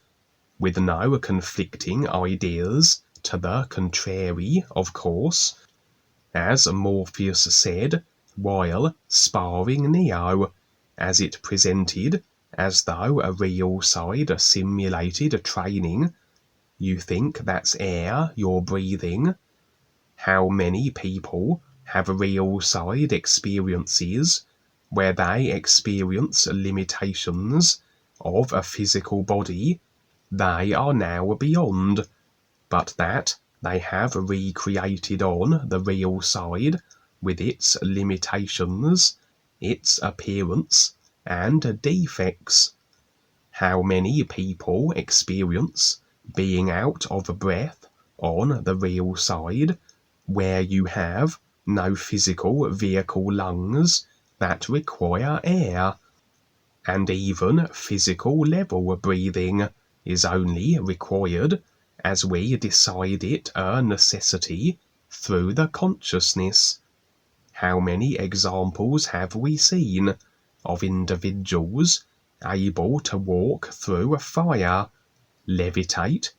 with no conflicting ideas to the contrary, of course, as Morpheus said while sparring Neo, as it presented as though a real side simulated training. You think that's air you're breathing? How many people have real side experiences where they experience limitations of a physical body they are now beyond, but that they have recreated on the real side with its limitations, its appearance, and defects. How many people experience being out of breath on the real side, where you have no physical vehicle lungs that require air, and even physical level breathing is only required as we decide it a necessity through the consciousness. How many examples have we seen of individuals able to walk through a fire, levitate,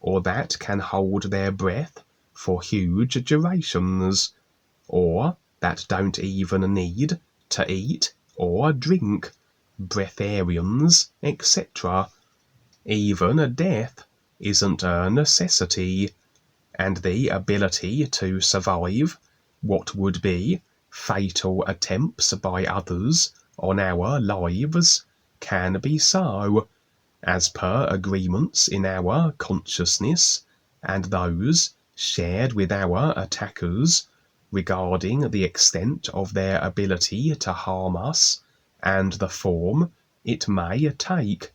or that can hold their breath for huge durations, or that don't even need to eat or drink, breatharians, etc. Even death isn't a necessity, and the ability to survive what would be fatal attempts by others on our lives can be so, as per agreements in our consciousness and those shared with our attackers regarding the extent of their ability to harm us and the form it may take.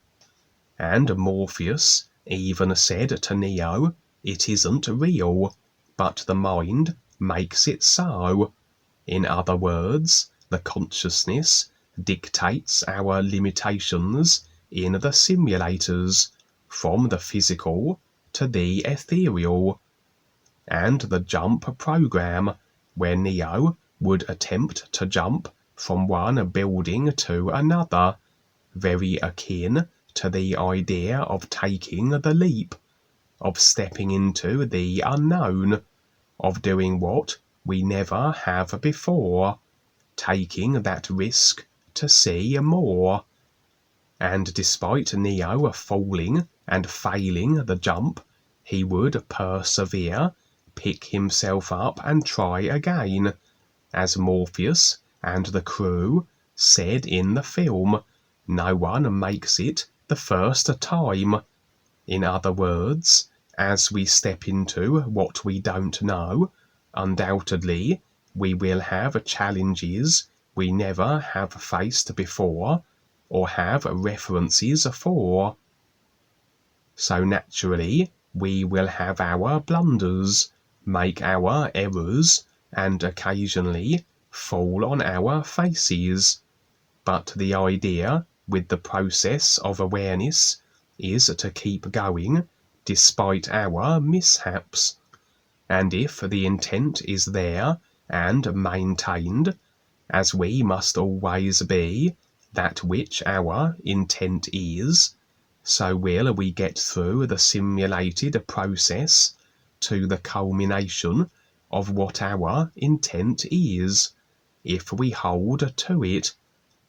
And Morpheus even said to Neo, it isn't real, but the mind makes it so. In other words, the consciousness dictates our limitations in the simulators, from the physical to the ethereal. And the jump program, where Neo would attempt to jump from one building to another, very akin to the idea of taking the leap, of stepping into the unknown, of doing what we never have before, taking that risk to see more. And despite Neo falling and failing the jump, he would persevere, pick himself up and try again, as Morpheus and the crew said in the film, no one makes it the first time. In other words, as we step into what we don't know, undoubtedly we will have challenges we never have faced before or have references for. So naturally we will have our blunders, make our errors, and occasionally fall on our faces. But the idea with the process of awareness is to keep going despite our mishaps. And if the intent is there and maintained, as we must always be that which our intent is, so will we get through the simulated process to the culmination of what our intent is, if we hold to it.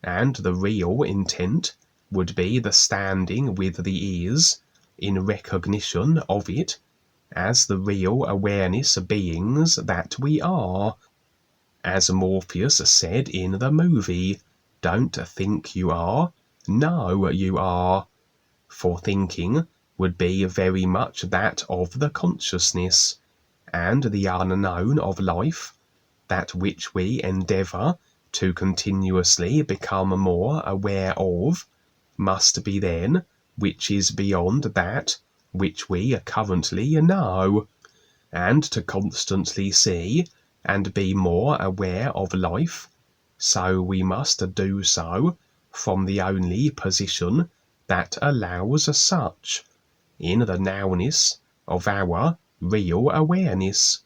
And the real intent would be the standing with the ears in recognition of it as the real awareness beings that we are. As Morpheus said in the movie, don't think you are, know you are. For thinking would be very much that of the consciousness, and the unknown of life, that which we endeavour to continuously become more aware of, must be then which is beyond that which we currently know. And to constantly see and be more aware of life, so we must do so from the only position that allows such, in the nowness of our real awareness,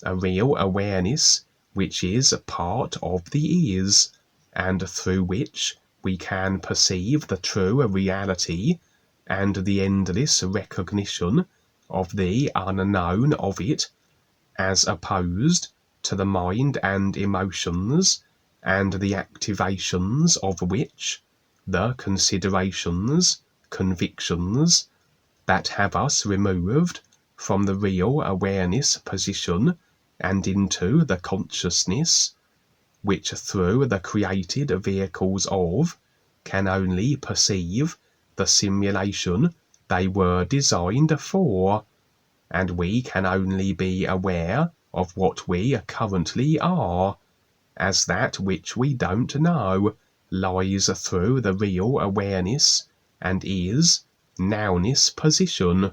a real awareness which is part of the is, and through which we can perceive the true reality and the endless recognition of the unknown of it, as opposed to the mind and emotions, and the activations of which, the considerations, convictions, that have us removed from the real awareness position and into the consciousness, which through the created vehicles of can only perceive the simulation they were designed for. and we can only be aware of what we currently are, as that which we don't know lies through the real awareness and is nowness position.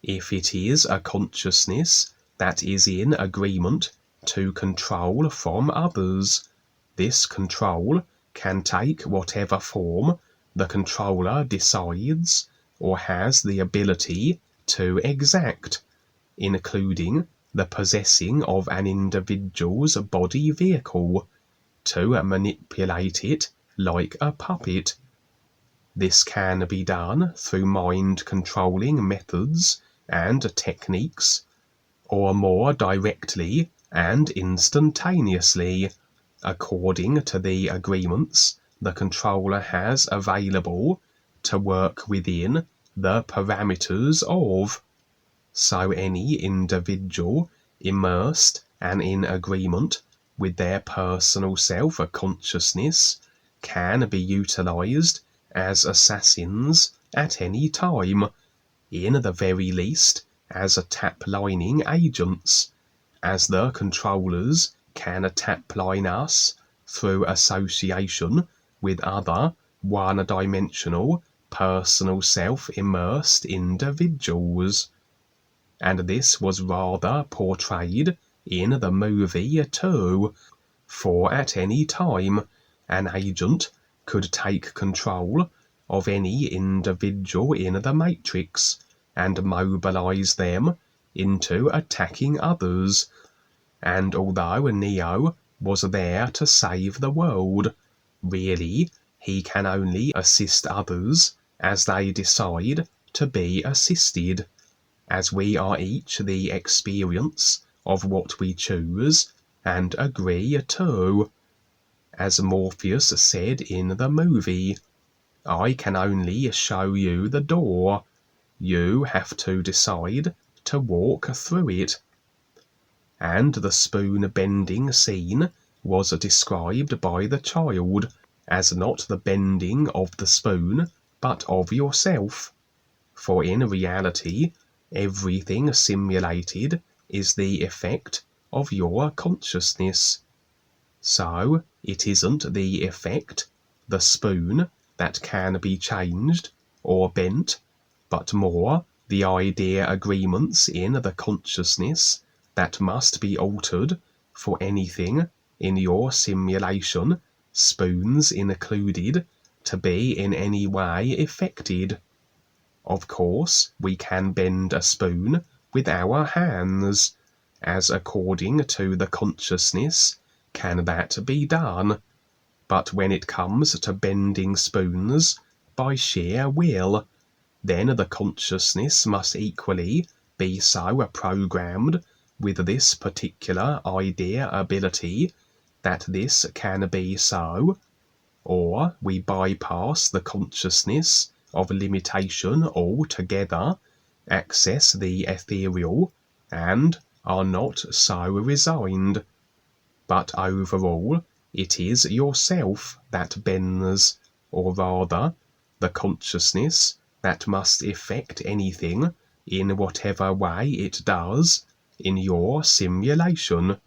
If it is a consciousness that is in agreement to control from others, this control can take whatever form the controller decides or has the ability to exact, including the possessing of an individual's body vehicle to manipulate it like a puppet. This can be done through mind-controlling methods and techniques, or more directly and instantaneously, according to the agreements the controller has available to work within the parameters of. So any individual immersed and in agreement with their personal self-consciousness can be utilized as assassins at any time, in the very least as tap-lining agents, as the controllers can tap-line us through association with other one-dimensional, personal self-immersed individuals. And this was rather portrayed in the movie too, for at any time an agent could take control of any individual in the Matrix and mobilize them into attacking others. And although Neo was there to save the world, really he can only assist others as they decide to be assisted, as we are each the experience of what we choose and agree to. As Morpheus said in the movie, I can only show you the door. You have to decide to walk through it. And the spoon-bending scene was described by the child as not the bending of the spoon, but of yourself. For in reality, everything simulated is the effect of your consciousness. So it isn't the effect, the spoon, that can be changed or bent, but more the idea agreements in the consciousness that must be altered for anything in your simulation, spoons included, to be in any way affected. Of course, we can bend a spoon with our hands, as according to the consciousness can that be done. But when it comes to bending spoons by sheer will, then the consciousness must equally be so programmed with this particular idea ability that this can be so, or we bypass the consciousness of limitation altogether, access the ethereal, and are not so resigned. But overall, it is yourself that bends, or rather, the consciousness that must effect anything in whatever way it does in your simulation.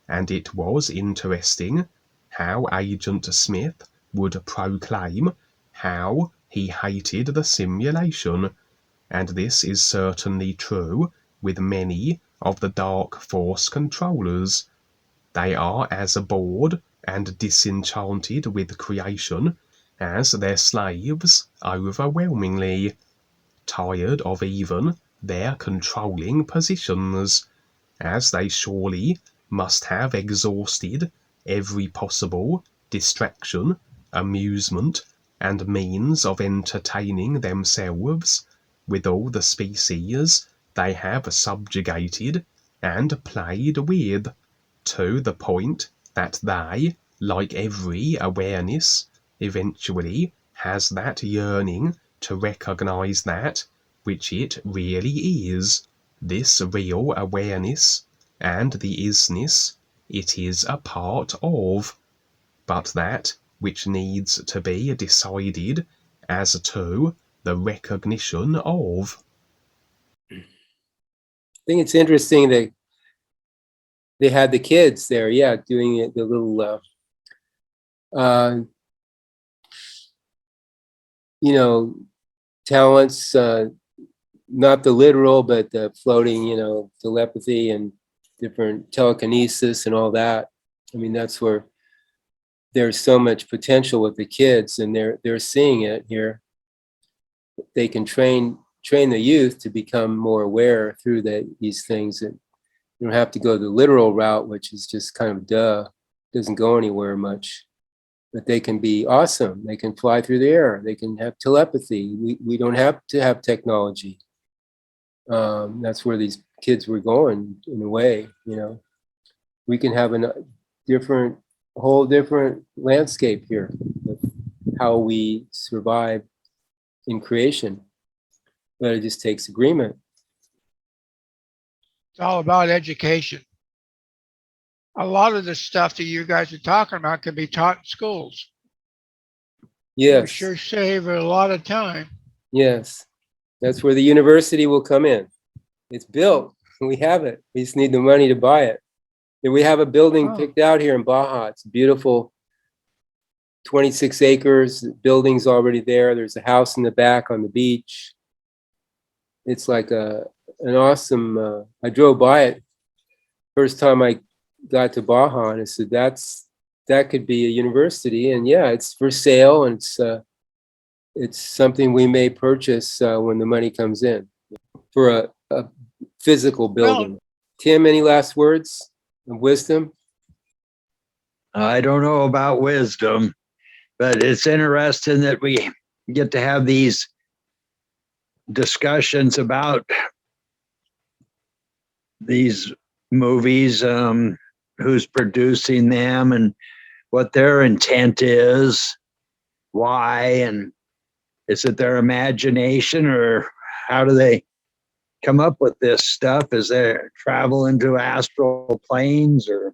And it was interesting how Agent Smith would proclaim how he hated the simulation, and this is certainly true with many of the Dark Force controllers. They are as bored and disenchanted with creation as their slaves overwhelmingly, tired of even their controlling positions, as they surely must have exhausted every possible distraction, amusement, and means of entertaining themselves with all the species they have subjugated and played with, to the point that they, like every awareness, eventually has that yearning to recognize that which it really is, this real awareness, and the isness it is a part of, but that which needs to be decided as to the recognition of. think it's interesting that they had the kids there, yeah, doing it, the little, you know, talents, not the literal, but the floating, you know, telepathy and different telekinesis and all that. I mean, that's where there's so much potential with the kids, and they're seeing it here. They can train the youth to become more aware through these things. And you don't have to go the literal route, which is just kind of doesn't go anywhere much. But they can be awesome. They can fly through the air. They can have telepathy. We don't have to have technology. That's where these kids were going in a way, you know. We can have a whole different landscape here with how we survive in creation. But it just takes agreement. It's all about education. A lot of the stuff that you guys are talking about can be taught in schools. Yes. We sure save a lot of time. Yes. That's where the university will come in. It's built. We have it. We just need the money to buy it. And we have a building picked out here in Baja. It's beautiful. 26 acres. The building's already there. There's a house in the back on the beach. It's like an awesome, I drove by it first time I got to Baja, and I said, that could be a university. And yeah, it's for sale, and it's something we may purchase when the money comes in for a physical building. Well, Tim, any last words of wisdom? I don't know about wisdom, but it's interesting that we get to have these discussions about these movies, who's producing them and what their intent is, why, and is it their imagination, or how do they come up with this stuff? Is there travel into astral planes, or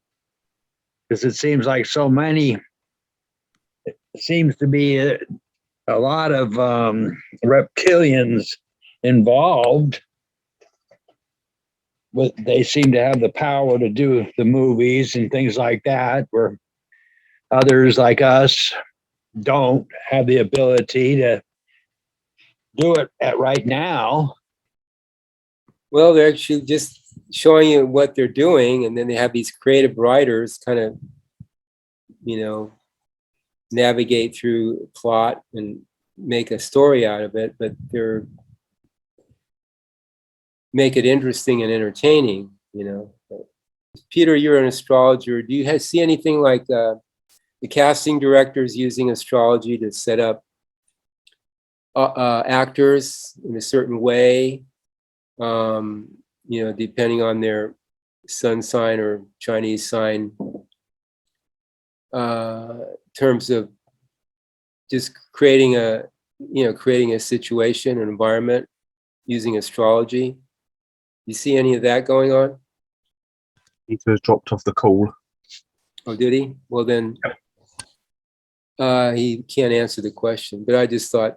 because it seems like so many, it seems to be a lot of reptilians involved. But they seem to have the power to do the movies and things like that, where others like us don't have the ability to do it at right now. Well, they're actually just showing you what they're doing, and then they have these creative writers kind of, you know, navigate through plot and make a story out of it, but they're make it interesting and entertaining, you know. Peter, you're an astrologer. Do you see anything like the casting directors using astrology to set up actors in a certain way, you know, depending on their sun sign or Chinese sign, in terms of just creating a situation, an environment using astrology? You see any of that going on? He just dropped off the call. Oh, did he? Well, then he can't answer the question. But I just thought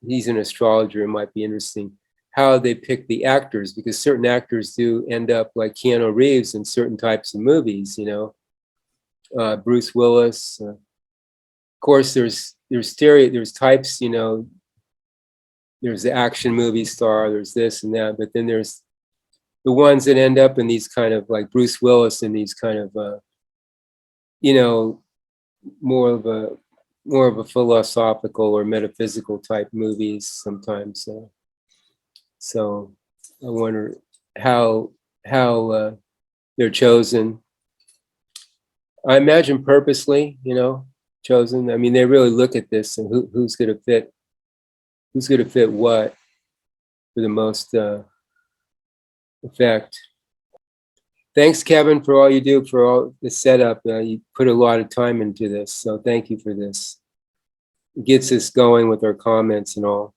he's an astrologer. It might be interesting how they pick the actors, because certain actors do end up like Keanu Reeves in certain types of movies. You know, Bruce Willis. Of course, there's types. You know, there's the action movie star. There's this and that. But then there's the ones that end up in these kind of like Bruce Willis in these kind of, you know, more of a philosophical or metaphysical type movies sometimes. So I wonder how they're chosen. I imagine purposely, you know, chosen. I mean, they really look at this and who's going to fit what for the most effect. Thanks, Kevin, for all you do, for all the setup. You put a lot of time into this, so thank you for this. It gets us going with our comments and all.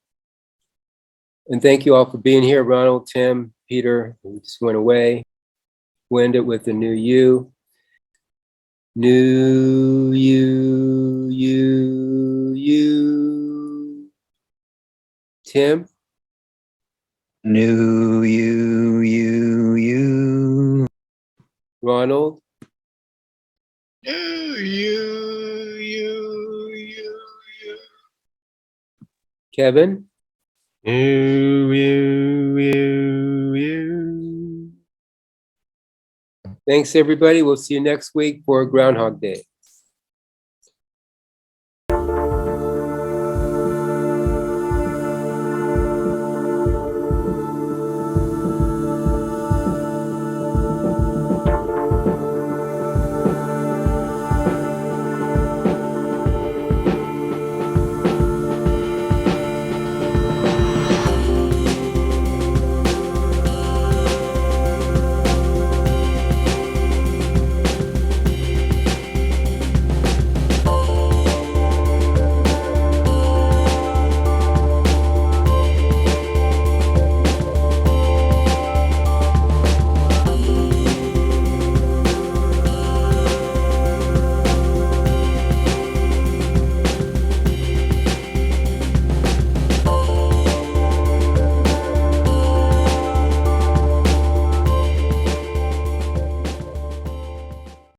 And thank you all for being here, Ronald, Tim, Peter, who just went away. We'll end it with a new you. New you. Tim? New you. Ronald, You. Kevin, thanks everybody. We'll see you next week for Groundhog Day.